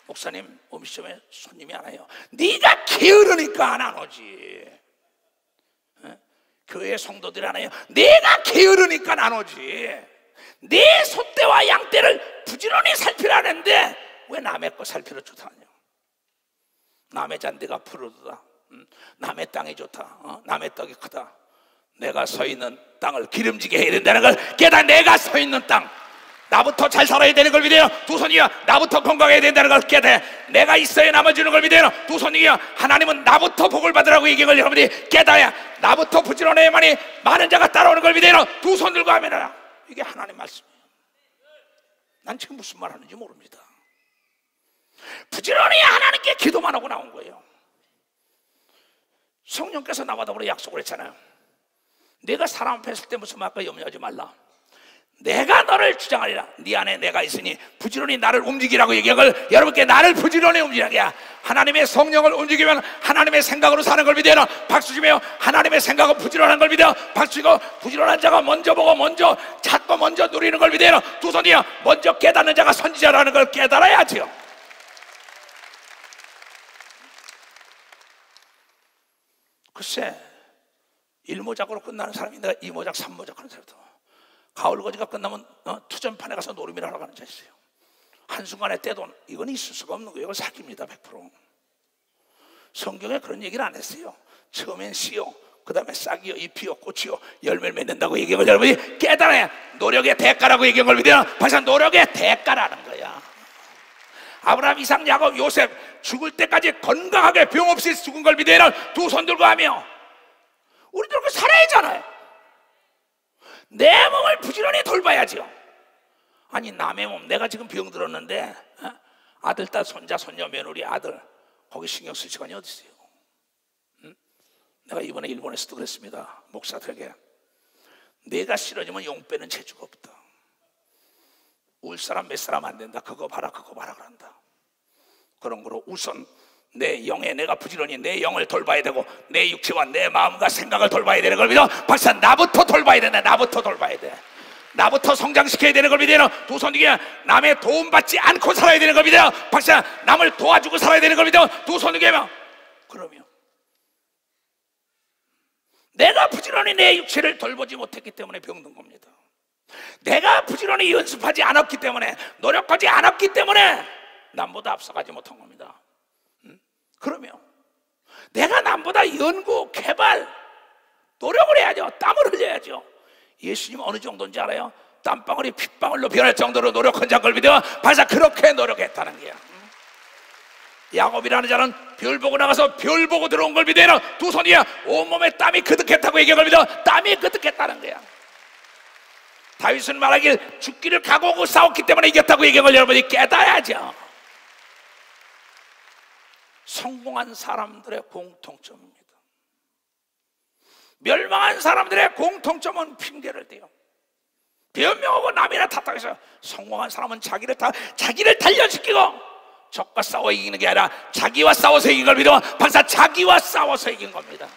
목사님 음식점에 손님이 안 와요. 네가 게으르니까 안 오지. 교회 성도들이 안 와요. 내가 게으르니까 안 오지. 내 소떼와 양떼를 부지런히 살피라는데 왜 남의 거 살피러 좋다냐? 남의 잔디가 푸르르다. 남의 땅이 좋다. 남의 떡이 크다. 내가 서 있는 땅을 기름지게 해야 된다는 걸 깨닫. 내가 서 있는 땅, 나부터 잘 살아야 되는 걸 믿어요. 두 손이야 나부터 건강해야 된다는 걸 깨닫. 내가 있어야 남아주는 걸 믿어요. 두 손이야 하나님은 나부터 복을 받으라고 얘기한 걸 여러분들이 깨닫아야 나부터 부지런해야만이 많은 자가 따라오는 걸 믿어요. 두 손 들고 하면 이게 하나님 말씀이에요. 난 지금 무슨 말 하는지 모릅니다. 부지런히 하나님께 기도만 하고 나온 거예요. 성령께서 나와 더불어 약속을 했잖아요. 내가 사람 앞에 설 때 무슨 말까 염려하지 말라. 내가 너를 주장하리라. 네 안에 내가 있으니 부지런히 나를 움직이라고 얘기한 걸 여러분께 나를 부지런히 움직이라게. 하나님의 성령을 움직이면 하나님의 생각으로 사는 걸 믿어요. 박수 치며 하나님의 생각은 부지런한 걸 믿어요. 박수 치고 부지런한 자가 먼저 보고 먼저 찾고 먼저 누리는 걸 믿어요. 두 손이요 먼저 깨닫는 자가 선지자라는 걸 깨달아야죠. 글쎄 1모작으로 끝나는 사람이 내가 2모작 3모작 하는 사람도 가을거지가 끝나면 투전판에 가서 노름이라 하러 가는 자 있어요. 한순간에 떼돈 이건 있을 수가 없는 거예요. 이건 사기입니다. 100%. 성경에 그런 얘기를 안 했어요. 처음엔 씨요, 그 다음에 싹이요, 잎이요, 꽃이요, 열매를 맺는다고 얘기한 걸 여러분이 깨달아야 노력의 대가라고 얘기한 걸 믿어요. 벌써 노력의 대가라는 거야. 아브라함, 이삭, 야곱, 요셉 죽을 때까지 건강하게 병 없이 죽은 걸 믿어요. 두 손 들고 하며 우리도 그렇게 살아야잖아요. 내 몸을 부지런히 돌봐야지요. 아니 남의 몸, 내가 지금 병 들었는데 아들, 딸, 손자, 손녀, 며느리, 아들 거기 신경 쓸 시간이 어디 있어요? 내가 이번에 일본에서도 그랬습니다. 목사들에게 내가 싫어지면 용 빼는 재주가 없다. 울 사람 몇 사람 안 된다. 그거 봐라 그거 봐라 그런다. 그런 거로 우선 내 영에 내가 부지런히 내 영을 돌봐야 되고 내 육체와 내 마음과 생각을 돌봐야 되는 걸 믿어. 박사 나부터 돌봐야 된다. 나부터 돌봐야 돼. 나부터 성장시켜야 되는 걸 믿어요. 두 손 위에 남의 도움받지 않고 살아야 되는 걸 믿어요. 박사 남을 도와주고 살아야 되는 걸 믿어요. 두 손 위에 그러면 내가 부지런히 내 육체를 돌보지 못했기 때문에 병든 겁니다. 내가 부지런히 연습하지 않았기 때문에, 노력하지 않았기 때문에 남보다 앞서가지 못한 겁니다. 그러면 내가 남보다 연구, 개발, 노력을 해야죠. 땀을 흘려야죠. 예수님 어느 정도인지 알아요? 땀방울이 핏방울로 변할 정도로 노력한 자를 믿어. 바사 그렇게 노력했다는 거야. 야곱이라는 자는 별 보고 나가서 별 보고 들어온 걸 믿어요. 두 손이 온몸에 땀이 그득했다고 얘기한 걸 믿어. 땀이 그득했다는 거야. 다윗은 말하길 죽기를 각오하고 싸웠기 때문에 이겼다고 얘기한 걸 여러분이 깨달아야죠. 성공한 사람들의 공통점입니다. 멸망한 사람들의 공통점은 핑계를 대요. 변명하고 남이나 탓하고 해서, 성공한 사람은 자기를 단련시키고 적과 싸워 이기는 게 아니라 자기와 싸워서 이긴 걸 믿어. 박사 자기와 싸워서 이긴 겁니다.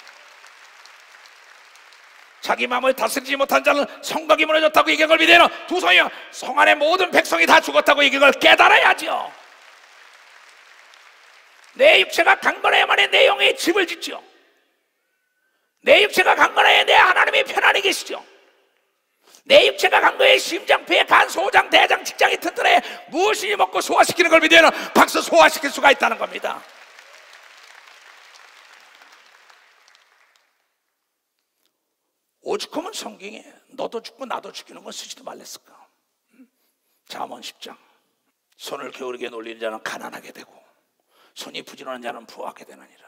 자기 마음을 다스리지 못한 자는 성곽이 무너졌다고 얘기한 걸 믿어요. 두 손이요, 성 안의 모든 백성이 다 죽었다고 얘기한 걸 깨달아야죠. 내 육체가 강건해야만 내 영의 집을 짓죠. 내 육체가 강건해야 내 하나님이 편안히 계시죠. 내 육체가 강건해 심장, 폐, 간, 소장, 대장, 직장이 튼튼해 무엇이니 먹고 소화시키는 걸 믿으면 박수 소화시킬 수가 있다는 겁니다. 오죽하면 성경에 너도 죽고 나도 죽이는 건 쓰지도 말랬을까. 잠언 10장 손을 게으르게 놀리는 자는 가난하게 되고 손이 부지런한 자는 부하게 되느니라.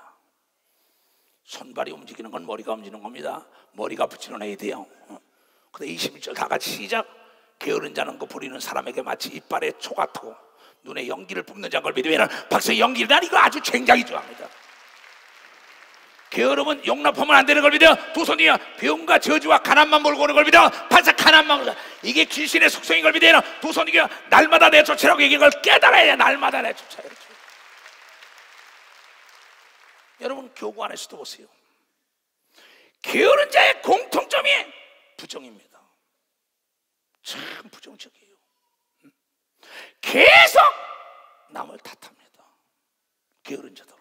손발이 움직이는 건 머리가 움직이는 겁니다. 머리가 부지런해야 돼요. 근데 21절 다 같이 시작. 게으른 자는 그 부리는 사람에게 마치 이빨에 초 같고 눈에 연기를 뿜는 자인 걸 믿으면 박사 연기를, 난 이거 아주 굉장히 좋아합니다. 게으름은 용납하면 안 되는 걸 믿어. 두 손이야 병과 저주와 가난만 몰고 오는 걸 믿어. 반사 가난만 몰고, 이게 귀신의 속성인 걸 믿어. 두 손이야 날마다 내쫓으라고 얘기한 걸 깨달아야 돼. 날마다 내쫓아야 돼. 여러분 교구 안에서도 보세요. 게으른 자의 공통점이 부정입니다. 참 부정적이에요. 계속 남을 탓합니다. 게으른 자들은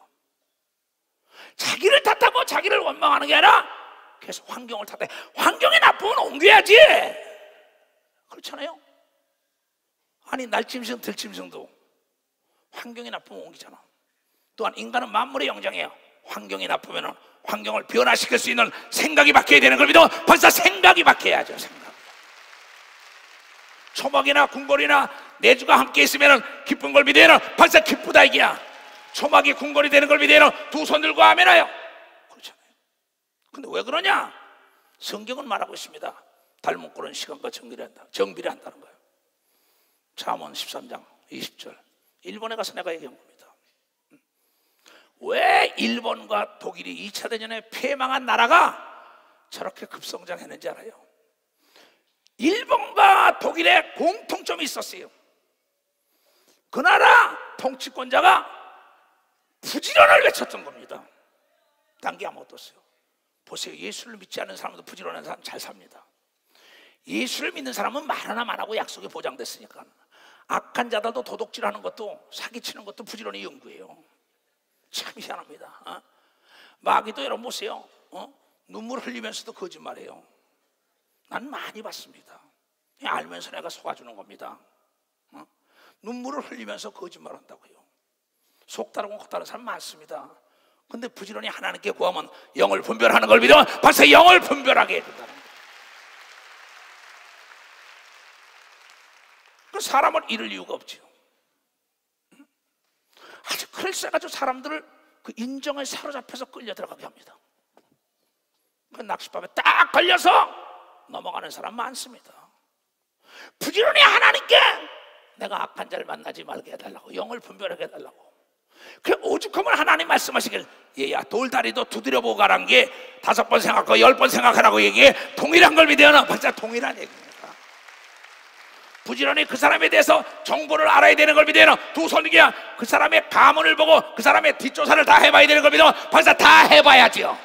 자기를 탓하고 자기를 원망하는 게 아니라 계속 환경을 탓해. 환경이 나쁘면 옮겨야지. 그렇잖아요. 아니 날짐승 들짐승도 환경이 나쁘면 옮기잖아. 또한 인간은 만물의 영장이에요. 환경이 나쁘면 환경을 변화시킬 수 있는 생각이 바뀌어야 되는 걸 믿어. 벌써 생각이 바뀌어야죠. 생각. 초막이나 궁궐이나 내주가 함께 있으면 기쁜 걸 믿어요. 벌써 기쁘다 이게야. 초막이 궁궐이 되는 걸 믿어요. 두 손 들고 아멘하여. 그렇잖아요. 근데 왜 그러냐? 성경은 말하고 있습니다. 닮은 꼴은 시간과 정비를 한다는 거예요. 잠언 13장 20절. 일본에 가서 내가 얘기한 겁니다. 왜 일본과 독일이 2차 대전에 패망한 나라가 저렇게 급성장했는지 알아요? 일본과 독일의 공통점이 있었어요. 그 나라 통치권자가 부지런을 외쳤던 겁니다. 딴 게 아무것도 없어요. 보세요. 예수를 믿지 않는 사람도 부지런한 사람 잘 삽니다. 예수를 믿는 사람은 말 하나 안 하고 약속이 보장됐으니까. 악한 자들도 도둑질하는 것도 사기치는 것도 부지런히 연구해요. 참 희한합니다. 마귀도 여러분 보세요. 눈물 흘리면서도 거짓말해요. 난 많이 봤습니다. 알면서 내가 속아주는 겁니다. 눈물을 흘리면서 거짓말한다고요. 속다르고 겉다른 사람 많습니다. 근데 부지런히 하나님께 구하면 영을 분별하는 걸 믿어. 벌써 영을 분별하게 해준다는 거예요. 그 사람을 잃을 이유가 없죠. 아주 그럴싸가지고 사람들을 그 인정에 사로잡혀서 끌려 들어가게 합니다. 그 낚싯밥에 딱 걸려서 넘어가는 사람 많습니다. 부지런히 하나님께 내가 악한 자를 만나지 말게 해달라고, 영을 분별하게 해달라고. 그 오죽하면 하나님 말씀하시길, 얘야 돌다리도 두드려보고 가란 게 5번 생각하고 10번 생각하라고 얘기해. 동일한 걸 믿어요. 진짜 동일한 얘기입니다. 부지런히 그 사람에 대해서 정보를 알아야 되는 걸 믿어요. 두 손이야 그 사람의 가문을 보고 그 사람의 뒷조사를 다 해봐야 되는 걸 믿어. 벌써 다 해봐야지요.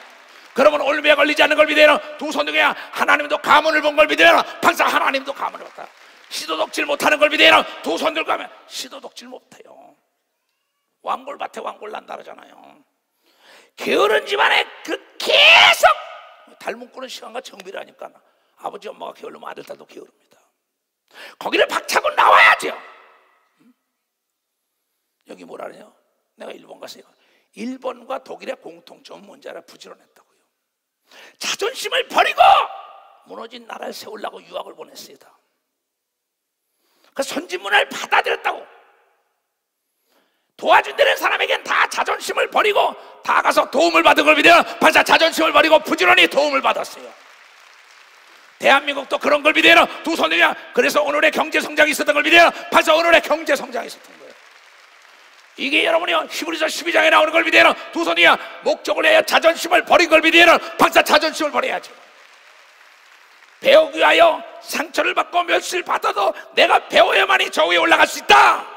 그러면 올무에 걸리지 않는 걸 믿어야 두 손 중에 하나님도 가문을 본 걸 믿어야 박사 하나님도 가문을 봤다. 시도덕질 못하는 걸 믿어야 두 손 들고 하면 시도덕질 못해요. 왕골밭에 왕골 난다 그러잖아요. 게으른 집안에 그 계속 닮은 꼴은 시간과 정비를 하니까 아버지 엄마가 게으르면 아들 딸도 게으릅니다. 거기를 박차고 나와야죠. 여기 뭐라 그러냐? 내가 일본 갔으니까 일본과 독일의 공통점은 뭔지 알아? 부지런했다고요. 자존심을 버리고 무너진 나라를 세우려고 유학을 보냈습니다. 그 선진문화를 받아들였다고. 도와준다는 사람에겐 다 자존심을 버리고 다 가서 도움을 받은 걸 믿어요. 벌써 자존심을 버리고 부지런히 도움을 받았어요. 대한민국도 그런 걸 믿어요. 두 손이야. 그래서 오늘의 경제성장이 있었던 걸 믿어요. 벌써 오늘의 경제성장이 있었던 거예요. 이게 여러분이요 히브리서 12장에 나오는 걸 믿어요. 두 손이야. 목적을 해야 자존심을 버린 걸 믿어요. 벌써 자존심을 버려야죠. 배우기 위하여 상처를 받고 멸시를 받아도 내가 배워야만이 저 위에 올라갈 수 있다.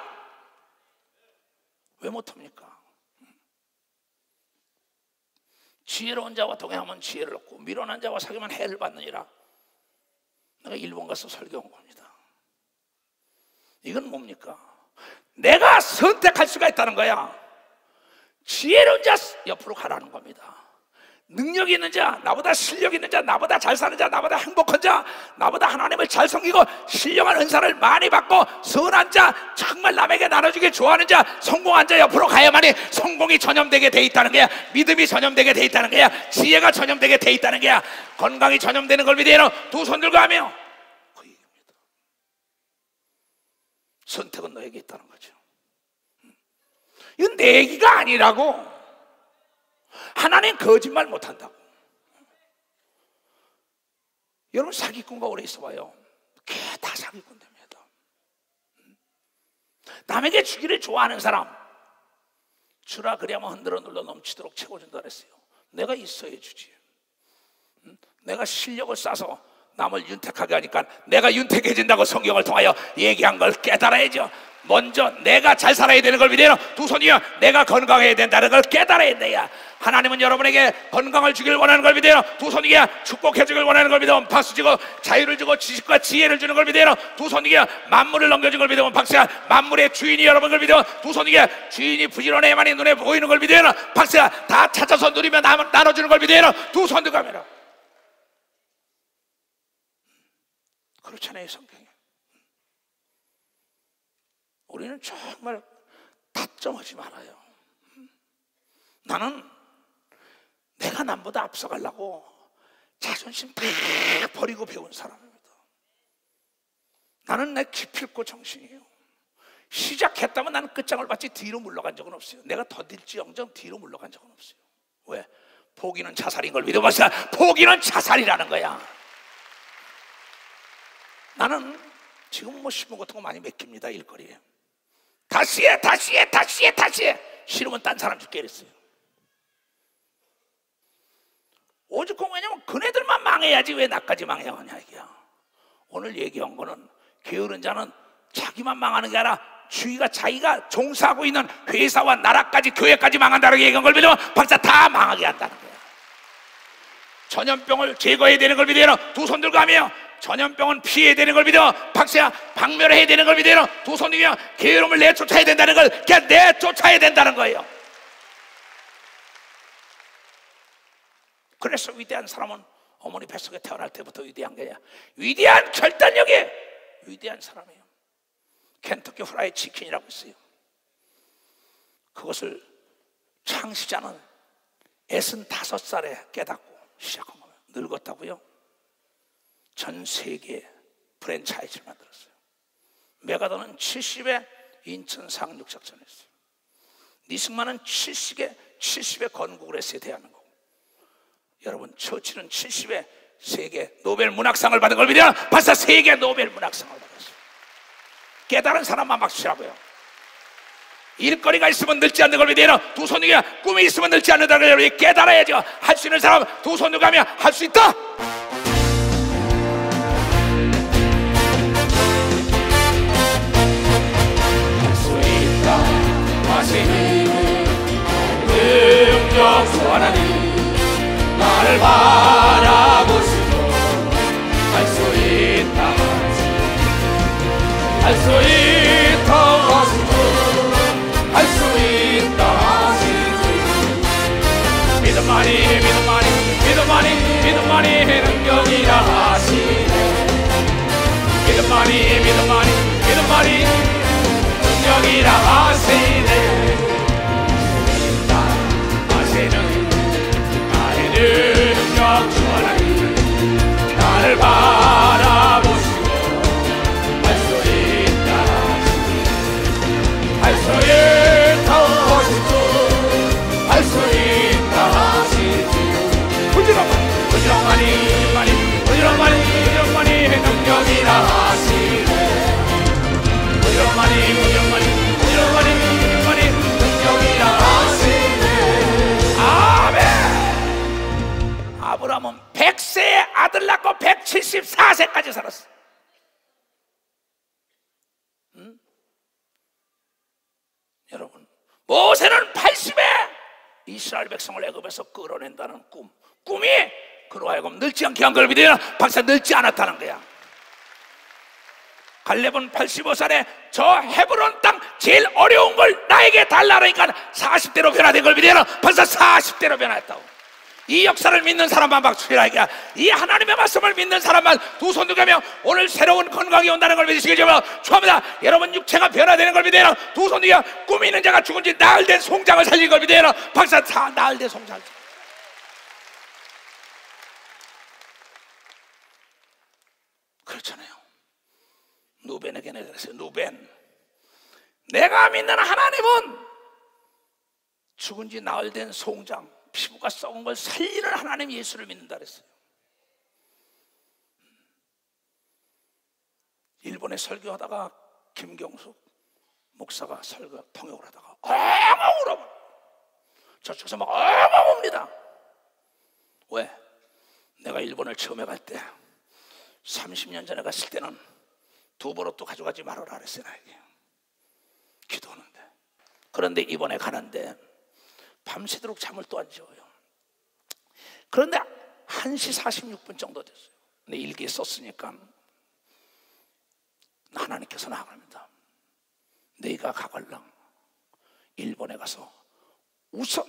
왜 못합니까? 지혜로운 자와 동행하면 지혜를 얻고 미련한 자와 사귀면 해를 받느니라. 내가 일본 가서 설교한 겁니다. 이건 뭡니까? 내가 선택할 수가 있다는 거야. 지혜로운 자 옆으로 가라는 겁니다. 능력이 있는 자, 나보다 실력 있는 자, 나보다 잘 사는 자, 나보다 행복한 자, 나보다 하나님을 잘 섬기고 신령한 은사를 많이 받고 선한 자, 정말 남에게 나눠주길 좋아하는 자, 성공한 자 옆으로 가야만이 성공이 전염되게 돼 있다는 거야. 믿음이 전염되게 돼 있다는 거야. 지혜가 전염되게 돼 있다는 거야. 건강이 전염되는 걸 믿어요. 두 손 들고 하며 그 얘기입니다. 선택은 너에게 있다는 거죠. 이건 내 얘기가 아니라고. 하나님 거짓말 못한다고. 여러분 사기꾼과 오래 있어봐요. 걔 다 사기꾼 됩니다. 남에게 주기를 좋아하는 사람 주라 그리하면 흔들어 눌러 넘치도록 채워준다 그랬어요. 내가 있어야 주지. 내가 실력을 쌓아서 남을 윤택하게 하니까 내가 윤택해진다고 성경을 통하여 얘기한 걸 깨달아야죠. 먼저 내가 잘 살아야 되는 걸 믿어요. 두 손이요 내가 건강해야 된다는 걸 깨달아야 돼요. 하나님은 여러분에게 건강을 주길 원하는 걸 믿어요. 두 손이야 축복해 주길 원하는 걸 믿으면 박수 주고 자유를 주고 지식과 지혜를 주는 걸 믿어요. 두 손이야 만물을 넘겨준 걸 믿으면 박수야. 만물의 주인이 여러분을 믿어. 두 손이야 주인이 부지런해야만이 눈에 보이는 걸 믿어요. 박수야 다 찾아서 누리며 나눠주는 걸 믿어요. 두 손 들고 하면 그렇잖아요. 성경에 우리는 정말 다점하지 말아요. 나는 내가 남보다 앞서가려고 자존심 다 버리고 배운 사람입니다. 나는 내 기필코 정신이에요. 시작했다면 나는 끝장을 봤지 뒤로 물러간 적은 없어요. 내가 더딜지언정 뒤로 물러간 적은 없어요. 왜? 포기는 자살인 걸 믿어봤어요. 포기는 자살이라는 거야. 나는 지금 뭐 신문 같은 거 많이 맡깁니다. 일거리에 다시 해 싫으면 딴 사람 줄게 이랬어요. 오죽 왜냐면 그네들만 망해야지 왜 나까지 망해야 하냐 이게야. 오늘 얘기한 거는 게으른 자는 자기만 망하는 게 아니라 주위가 자기가 종사하고 있는 회사와 나라까지 교회까지 망한다는 얘기한 걸 믿으면 박사 다 망하게 한다는 거야. 전염병을 제거해야 되는 걸 믿어요. 두 손 들고 하며 전염병은 피해야 되는 걸 믿어. 박사야 박멸해야 되는 걸 믿어요. 두 손이며 게으름을 내쫓아야 된다는 걸 그냥 내쫓아야 된다는 거예요. 그래서 위대한 사람은 어머니 뱃속에 태어날 때부터 위대한 거야. 위대한 결단력이 위대한 사람이에요. 켄터키 후라이 치킨이라고 있어요. 그것을 창시자는 65살에 깨닫고 시작한 거예요. 늙었다고요? 전 세계에 프랜차이즈를 만들었어요. 메가더는 70에 인천 상륙작전을 했어요. 니승만은 70에 건국을 했어요. 대한민국. 여러분 처치는 70에 세계 노벨 문학상을 받은 걸 믿어요. 벌써 세계 노벨 문학상을 받았어요. 깨달은 사람만 박수라고요. 일거리가 있으면 늙지 않는 걸 믿어요. 두 손 위에 꿈이 있으면 늙지 않는다는 걸 깨달아야죠. 할 수 있는 사람 두 손 들고 하면 할 수 있다. 능력 주 하나님 나 나를 바라보시고 할 수 있다 할 수 있다 하시고 할 수 있다 하시고 믿음만이 믿음만이 믿음만이 믿음만이 능력이라 하시네 믿음만이 믿음만이 믿음만이 능력이라 하시네 하시는 나의 능력 주 하나님 나를 바라보시고 할 수 있다 할 수 있다 하시고 할 수 있다 하시지 부지런하니 부지런하니 능력이라 하시네 부지런하니 능력이라 하시네 아멘. 아브라함은 100세에 아들 낳고 174세까지 살았어. 여러분, 모세는 80에 이스라엘 백성을 애굽에서 끌어낸다는 꿈이 그로 하여금 늙지 않게 한 걸 믿으나 박사 늙지 않았다는 거야. 갈렙은 85살에 저 헤브론 땅 제일 어려운 걸 나에게 달라니까 40대로 변화된 걸 믿으나 벌써 40대로 변화했다고. 이 역사를 믿는 사람만 박수치라. 이 하나님의 말씀을 믿는 사람만 두 손 들며 오늘 새로운 건강이 온다는 걸 믿으시길 축원합니다. 여러분 육체가 변화되는 걸 믿으나 두 손 들며 꿈이 있는 자가 죽은 지 나흘 된 송장을 살린 걸 믿으나 박사 나흘 된 송장. 그렇잖아요. 누벤에게 내가 그랬어요. 누벤, 내가 믿는 하나님은 죽은 지 나흘 된 송장, 피부가 썩은 걸 살리는 하나님 예수를 믿는다 그랬어요. 일본에 설교하다가 김경숙 목사가 설교 통역을 하다가 엉엉 울어버려. 저쪽에서 막 엉엉 웁니다. 왜? 내가 일본을 처음에 갈 때 30년 전에 갔을 때는 두버릇도 가져가지 말아라 그랬어요. 나에게 기도하는데. 그런데 이번에 가는데 밤새도록 잠을 또 안 재워요. 그런데 1시 46분 정도 됐어요. 근데 일기에 썼으니까 하나님께서 나갑니다. 너희가 가걸랑 일본에 가서 우선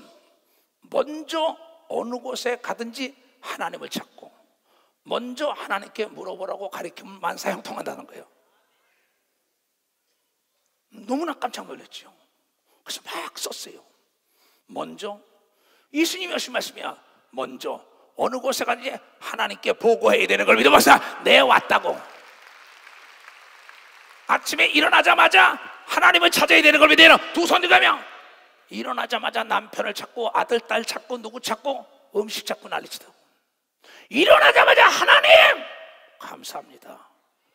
먼저 어느 곳에 가든지 하나님을 찾고 먼저 하나님께 물어보라고 가르치면 만사형통한다는 거예요. 너무나 깜짝 놀랐죠. 그래서 막 썼어요. 먼저 예수님이 하신 말씀이야. 먼저 어느 곳에 가든지 하나님께 보고해야 되는 걸 믿어봐서 내 왔다고. 아침에 일어나자마자 하나님을 찾아야 되는 걸 믿어요. 두 손 들가며 일어나자마자 남편을 찾고 아들 딸 찾고 누구 찾고 음식 찾고 난리치다고. 일어나자마자 하나님 감사합니다.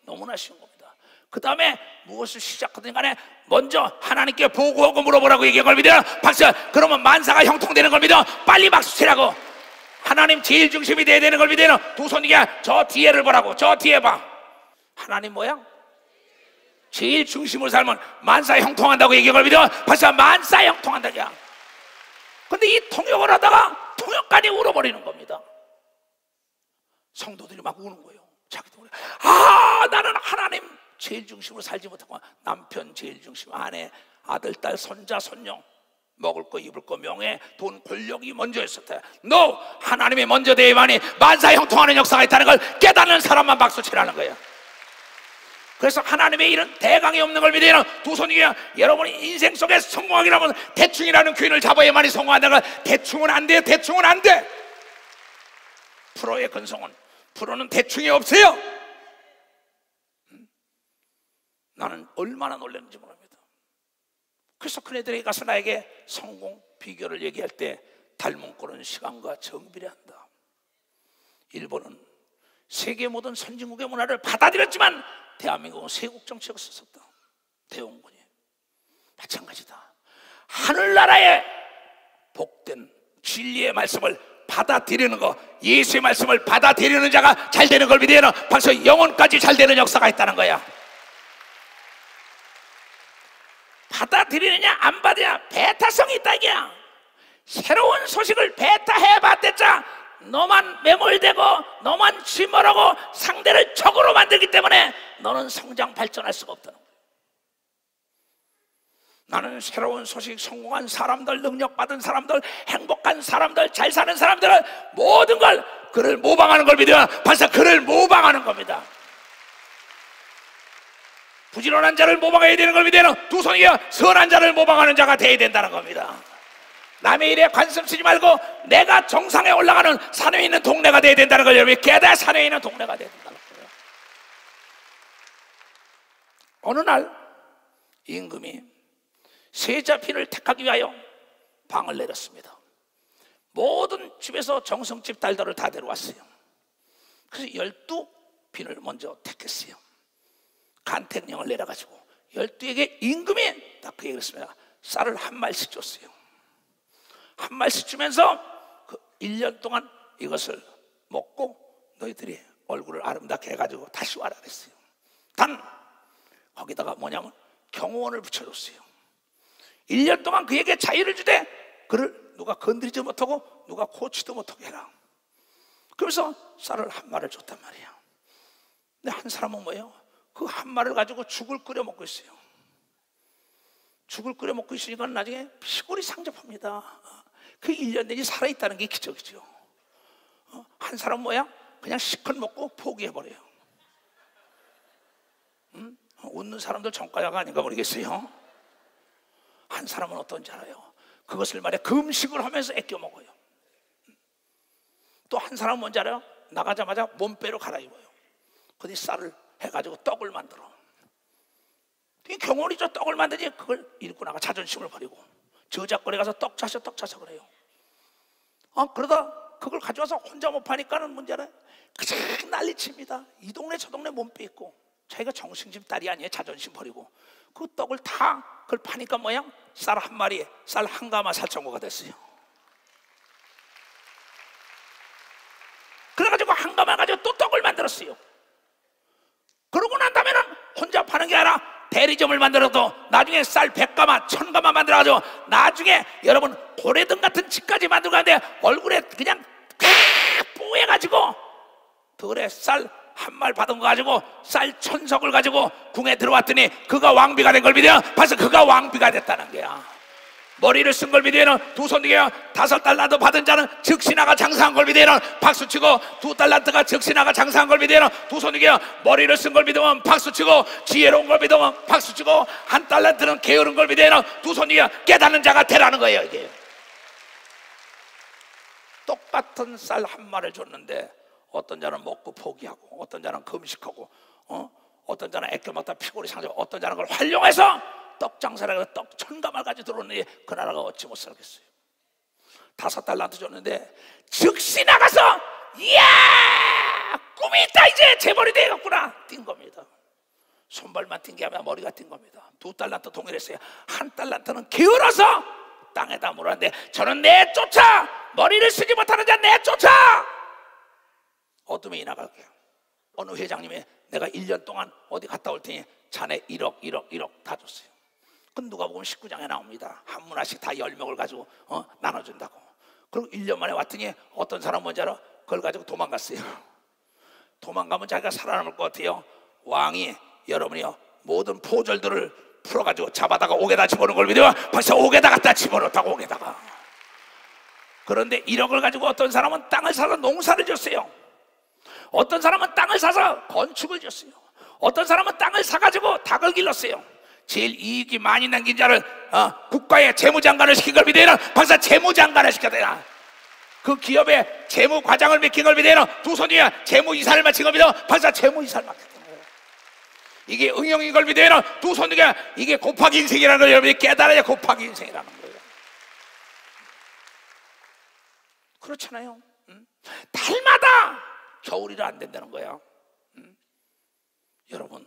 너무나 쉬운 겁니다. 그 다음에 무엇을 시작하든 간에 먼저 하나님께 보고하고 물어보라고 얘기한 걸 믿어요. 박수. 그러면 만사가 형통되는 걸 믿어. 빨리 박수 치라고. 하나님 제일 중심이 돼야 되는 걸 믿어요. 두 손이게 저 뒤에를 보라고. 저 뒤에 봐. 하나님 뭐야? 제일 중심으로 살면 만사 형통한다고 얘기한 걸 믿어. 박수. 만사 형통한다냐. 근데 이 통역을 하다가 통역관이 울어버리는 겁니다. 성도들이 막 우는 거예요. 자기도 그래. 아, 나는 하나님 제일 중심으로 살지 못하고 남편 제일 중심, 아내, 아들, 딸, 손자, 손녀 먹을 거, 입을 거, 명예, 돈, 권력이 먼저였었다. 너 하나님이 먼저 되야만이 만사 형통하는 역사가 있다는 걸 깨닫는 사람만 박수치라는 거예요. 그래서 하나님의 일은 대강이 없는 걸 믿어야 두 손이야. 여러분이 인생 속에 성공하기라면 대충이라는 균을 잡아야만이 성공한다는 걸. 대충은 안 돼요. 대충은 안 돼. 프로의 근성은 프로는 대충이 없어요. 나는 얼마나 놀랐는지 모릅니다. 그래서 그네들에게 가서 나에게 성공 비결을 얘기할 때 닮은 꼴은 시간과 정비례한다. 일본은 세계 모든 선진국의 문화를 받아들였지만 대한민국은 세국 정책을 썼었다. 대원군이 마찬가지다. 하늘나라의 복된 진리의 말씀을 받아들이는 거, 예수의 말씀을 받아들이는 자가 잘 되는 걸 믿어야 벌써 영혼까지 잘 되는 역사가 있다는 거야. 받아들이느냐 안 받으냐 베타성이 있다 이게야. 새로운 소식을 베타해봤댔자 너만 매몰되고 너만 침몰하고 상대를 적으로 만들기 때문에 너는 성장 발전할 수가 없다는 거예요. 나는 새로운 소식, 성공한 사람들, 능력받은 사람들, 행복한 사람들, 잘 사는 사람들은 모든 걸 그를 모방하는 걸 믿으면 벌써 그를 모방하는 겁니다. 부지런한 자를 모방해야 되는 걸 믿으면 두 손이야 선한 자를 모방하는 자가 되어야 된다는 겁니다. 남의 일에 관심 쓰지 말고 내가 정상에 올라가는 산에 있는 동네가 되어야 된다는 걸 여러분이 깨달아 산에 있는 동네가 되어야 된다는 거예요. 어느 날 임금이 세자핀을 택하기 위하여 방을 내렸습니다. 모든 집에서 정성집 딸들을 다 데려왔어요. 그래서 12핀을 먼저 택했어요. 간택령을 내려가지고 12에게 임금이 딱 그 얘기를 했습니다. 쌀을 한 말씩 줬어요. 한 말씩 주면서 그 1년 동안 이것을 먹고 너희들이 얼굴을 아름답게 해가지고 다시 와라 그랬어요. 단 거기다가 뭐냐면 경호원을 붙여줬어요. 1년 동안 그에게 자유를 주되 그를 누가 건드리지 못하고 누가 고치도 못하게 해라. 그래서 쌀을 한 말을 줬단 말이야. 근데 한 사람은 뭐예요? 그 한 말을 가지고 죽을 끓여 먹고 있어요. 죽을 끓여 먹고 있으니까 나중에 피골이 상접합니다. 그 1년 내지 살아있다는 게 기적이죠. 한 사람은 뭐야? 그냥 실컷 먹고 포기해버려요. 웃는 사람들 정가자가 아닌가 모르겠어요. 한 사람은 어떤지 알아요? 그것을 말해 금식을 하면서 아껴 먹어요. 또 한 사람은 뭔지 알아요? 나가자마자 몸빼로 갈아입어요. 거기 쌀을 해가지고 떡을 만들어. 이 경원이죠. 떡을 만들지 그걸 잃고 나가 자존심을 버리고 저작거리 가서 떡 차서 그래요. 그러다 그걸 가져와서 혼자 못 파니까는 문제 알아요? 그냥 난리칩니다. 이 동네 저 동네 몸빼 있고 자기가 정신집 딸이 아니에요. 자존심 버리고 그 떡을 다 그걸 파니까 뭐야? 쌀 한 마리에 쌀 한 가마 4,000고가 됐어요. 그래가지고 한 가마 가지고 또 떡을 만들었어요. 그러고 난 다음에는 혼자 파는 게 아니라 대리점을 만들어도 나중에 쌀 100가마 1000가마 만들어가지고 나중에 여러분 고래등 같은 집까지 만들고 하는데 얼굴에 그냥 뿌해가지고 덜에 쌀 한 말 받은 거 가지고 쌀 1000석을 가지고 궁에 들어왔더니 그가 왕비가 된 걸 믿으면 벌써 그가 왕비가 됐다는 거야. 머리를 쓴 걸 믿으면 두 손 뒤에 5달란트 받은 자는 즉시 나가 장사한 걸 믿으면 박수치고 2달란트가 즉시 나가 장사한 걸 믿으면 두 손 뒤에 머리를 쓴 걸 믿으면 박수치고 지혜로운 걸 믿으면 박수치고 1달란트는 게으른 걸 믿으면 두 손 뒤에 깨닫는 자가 되라는 거예요. 이게 똑같은 쌀 한 말을 줬는데 어떤 자는 먹고 포기하고 어떤 자는 금식하고 어떤 자는 아껴 먹다 피골이 상하고 어떤 자는 그걸 활용해서 떡 장사를 해서 떡 1000가마를 가지고 들어오는데 그 나라가 어찌 못 살겠어요. 5달란트 줬는데 즉시 나가서 이야 꿈이 있다 이제 재벌이 되겠구나 뛴 겁니다. 손발만 뛴 게 아니라 머리가 뛴 겁니다. 2달란트 동일했어요. 1달란트는 게을러서 땅에다 물었는데 저는 내쫓아 머리를 쓰지 못하는 자 내쫓아 어둠에 나갈게요. 어느 회장님이 내가 1년 동안 어디 갔다 올 테니 자네 1억 다 줬어요. 그건 누가 보면 19장에 나옵니다. 한 문화씩 다 10명을 가지고 나눠준다고. 그리고 1년 만에 왔더니 어떤 사람 뭔지 알아? 그걸 가지고 도망갔어요. 도망가면 자기가 살아남을 것 같아요. 왕이 여러분이요 모든 포졸들을 풀어가지고 잡아다가 옥에다 집어넣은 걸 믿으면 벌써 옥에다 갖다 집어넣었다고. 옥에다가. 그런데 1억을 가지고 어떤 사람은 땅을 사서 농사를 졌어요. 어떤 사람은 땅을 사서 건축을 졌어요. 어떤 사람은 땅을 사가지고 닭을 길렀어요. 제일 이익이 많이 남긴 자를 국가의 재무장관을 시킨 걸 믿으면 벌써 재무장관을 시켜야 그 기업의 재무과장을 맡긴 걸 믿으면 두 손 위에 재무이사를 맡긴 걸 믿으면 벌써 재무이사를 맡겼던 거예요. 이게 응용인 걸 믿으면 두 손 위에 이게 곱하기 인생이라는 걸 여러분이 깨달아야 곱하기 인생이라는 거예요. 그렇잖아요. 달마다 겨울이라 안 된다는 거야. 여러분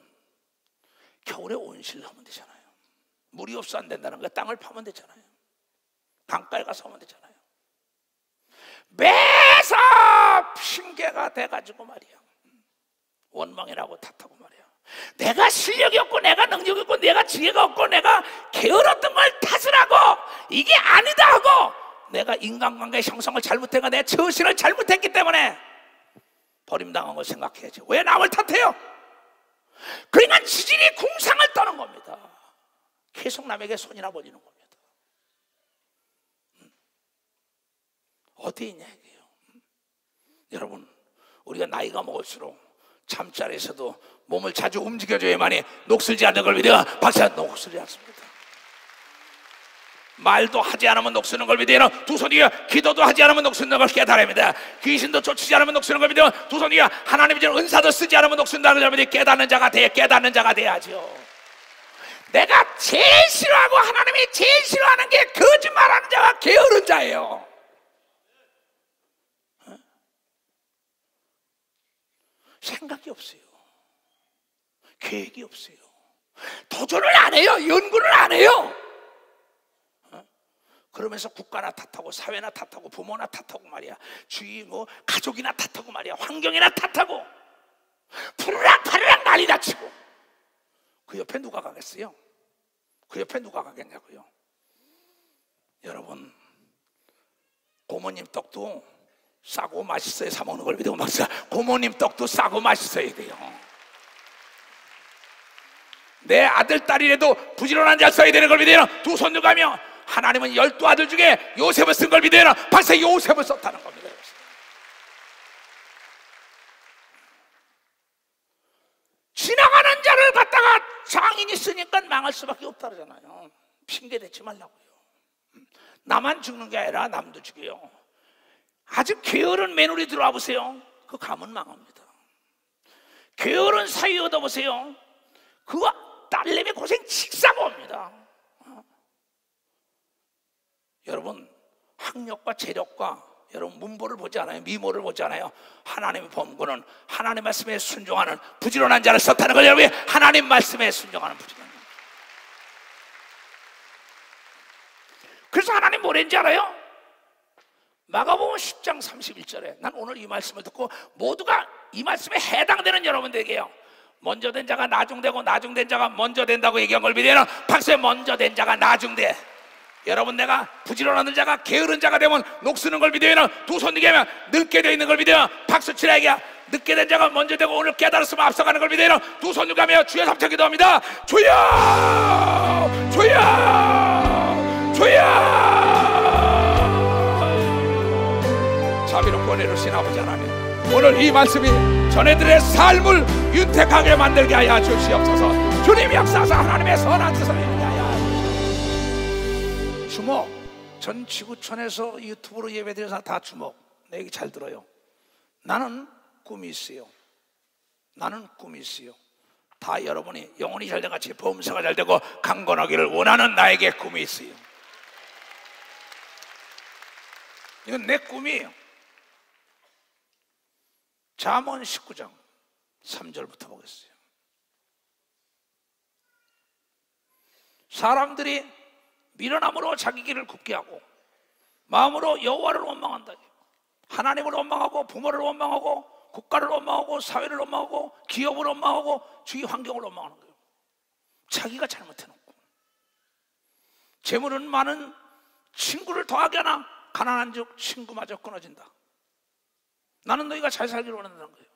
겨울에 온실을 하면 되잖아요. 물이 없어 안 된다는 거야. 땅을 파면 되잖아요. 강가에 가서 하면 되잖아요. 매사 핑계가 돼가지고 말이야 원망이라고 탓하고 말이야 내가 실력이 없고 내가 능력이 없고 내가 지혜가 없고 내가 게을렀던 걸 탓을 하고 이게 아니다 하고 내가 인간관계 형성을 잘못했고 내 처신을 잘못했기 때문에 버림당한 걸 생각해야지. 왜 남을 탓해요? 그러니까 지질이 궁상을 떠는 겁니다. 계속 남에게 손이나 벌리는 겁니다. 어디 있냐 이게요. 여러분, 우리가 나이가 먹을수록 잠자리에서도 몸을 자주 움직여줘야만이 녹슬지 않는 걸 믿어요. 박사, 녹슬지 않습니다. 말도 하지 않으면 녹쓰는 걸 믿어요. 두 손이 기도도 하지 않으면 녹쓰는 걸 깨달습니다. 귀신도 쫓지 않으면 녹쓰는 걸 믿어요. 두 손이 하나님이 주는 은사도 쓰지 않으면 녹쓴다는 걸 믿어요. 깨닫는 자가 깨닫는 자가 돼야죠. 내가 제일 싫어하고 하나님이 제일 싫어하는 게 거짓말하는 자와 게으른 자예요. 생각이 없어요. 계획이 없어요. 도전을 안 해요. 연구를 안 해요. 그러면서 국가나 탓하고 사회나 탓하고 부모나 탓하고 말이야. 주위 뭐 가족이나 탓하고 말이야. 환경이나 탓하고 푸르락파르락 난리 다치고. 그 옆에 누가 가겠어요? 그 옆에 누가 가겠냐고요. 여러분, 고모님 떡도 싸고 맛있어야 사 먹는 걸 믿고 막사. 고모님 떡도 싸고 맛있어야 돼요. 내 아들 딸이라도 부지런한 자 써야 되는 걸 믿어요. 두 손 들가며 하나님은 12아들 중에 요셉을 쓴 걸 믿어요. 박사 요셉을 썼다는 겁니다. 지나가는 자를 갖다가 장인이 쓰니까 망할 수밖에 없다 그러잖아요. 핑계 대지 말라고요. 나만 죽는 게 아니라 남도 죽여요. 아주 게으른 며느리 들어와 보세요. 그 가문 망합니다. 게으른 사위 얻어보세요. 그 딸내미 고생 직사고 옵니다. 여러분, 학력과 재력과 여러분 문보를 보지 않아요. 미모를 보지 않아요. 하나님의 범고는 하나님 말씀에 순종하는 부지런한 자를 썼다는 거예요. 여러분, 하나님 말씀에 순종하는 부지런한 자. 그래서 하나님 뭐랬는지 알아요? 마가복음 10장 31절에 난 오늘 이 말씀을 듣고 모두가 이 말씀에 해당되는 여러분들에게요. 먼저 된 자가 나중되고 나중된 자가 먼저 된다고 얘기한 걸 믿어요. 박수에 먼저 된 자가 나중돼. 여러분, 내가 부지런한 자가 게으른 자가 되면 녹쓰는 걸 믿어요. 두 손 들게 하면 늙게 되어 있는 걸 믿어요. 박수 치라 얘기야. 늦게 된 자가 먼저 되고 오늘 깨달았으면 앞서가는 걸 믿어요. 두 손 들게 하며 주여 삼창 기도합니다. 주여 주여 주여. 자비롭고 은혜로우신 아버지 하나님, 오늘 이 말씀이 전애들의 삶을 윤택하게 만들게 하여 주시옵소서. 주님 역사하사 하나님의 선한 뜻을 이루게 하여 주목. 전 지구촌에서 유튜브로 예배드리는 사람 다 주목. 내 얘기 잘 들어요. 나는 꿈이 있어요. 나는 꿈이 있어요. 다 여러분이 영혼이 잘된 같이 범사가 잘되고 강건하기를 원하는 나에게 꿈이 있어요. 이건 내 꿈이에요. 잠언 19장 3절부터 보겠어요. 사람들이 미련함으로 자기 길을 굽게 하고 마음으로 여호와를 원망한다. 하나님을 원망하고 부모를 원망하고 국가를 원망하고 사회를 원망하고 기업을 원망하고 주위 환경을 원망하는 거예요. 자기가 잘못해놓고. 재물은 많은 친구를 더하게 하나 가난한 즉 친구마저 끊어진다. 나는 너희가 잘 살기를 원한다는 거예요.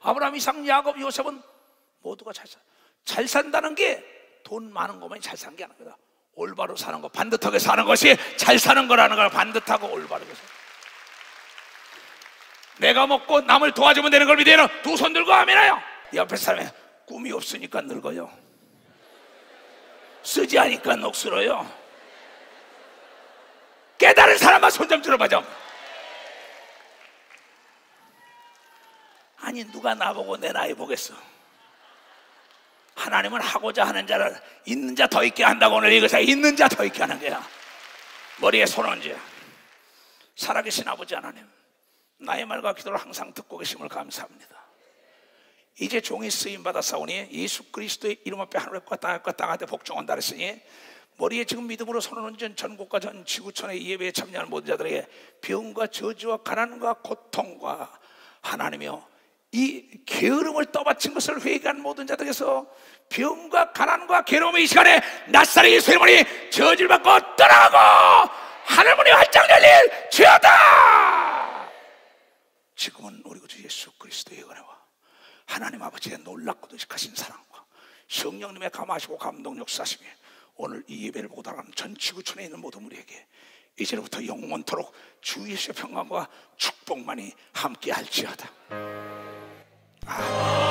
아브라함, 이삭, 야곱, 요셉은 모두가 잘 산다는 게 돈 많은 것만이 잘 산 게 아닙니다. 올바로 사는 것, 반듯하게 사는 것이 잘 사는 거라는 걸 반듯하고 올바르게 사는. 내가 먹고 남을 도와주면 되는 걸 믿어요. 두 손 들고 아멘해요. 옆에 사람이 꿈이 없으니까 늙어요. 쓰지 않으니까 녹슬어요. 깨달은 사람만 손 좀 들어봐 좀. 아니 누가 나보고 내 나이 보겠어. 하나님은 하고자 하는 자를 있는 자 더 있게 한다고 오늘 이것에 있는 자 더 있게 하는 거야. 머리에 손 얹어. 살아계신 아버지 하나님, 나의 말과 기도를 항상 듣고 계심을 감사합니다. 이제 종이 쓰임받아 싸우니 예수 그리스도의 이름 앞에 하늘과 땅한테 복종한다 그랬으니 머리에 지금 믿음으로 손을 얹은 전국과 전 지구촌의 예배에 참여하는 모든 자들에게 병과 저주와 가난과 고통과 하나님이여 이 게으름을 떠받친 것을 회개한 모든 자들에게서 병과 가난과 괴로움의 이 시간에 낯살이 예수의 머리 저주를 받고 떠나가고 하늘 하늘문이 활짝 열릴 지어다. 지금은 우리 주 예수 그리스도의 은혜와 하나님 아버지의 놀랍고 능력하신 사랑과 성령님의 감화하시고 감동 역사하심에 오늘 이 예배를 보고 달아가는 전 지구촌에 있는 모든 우리에게 이제부터 영원토록 주 예수의 평강과 축복만이 함께 할지어다. 아멘.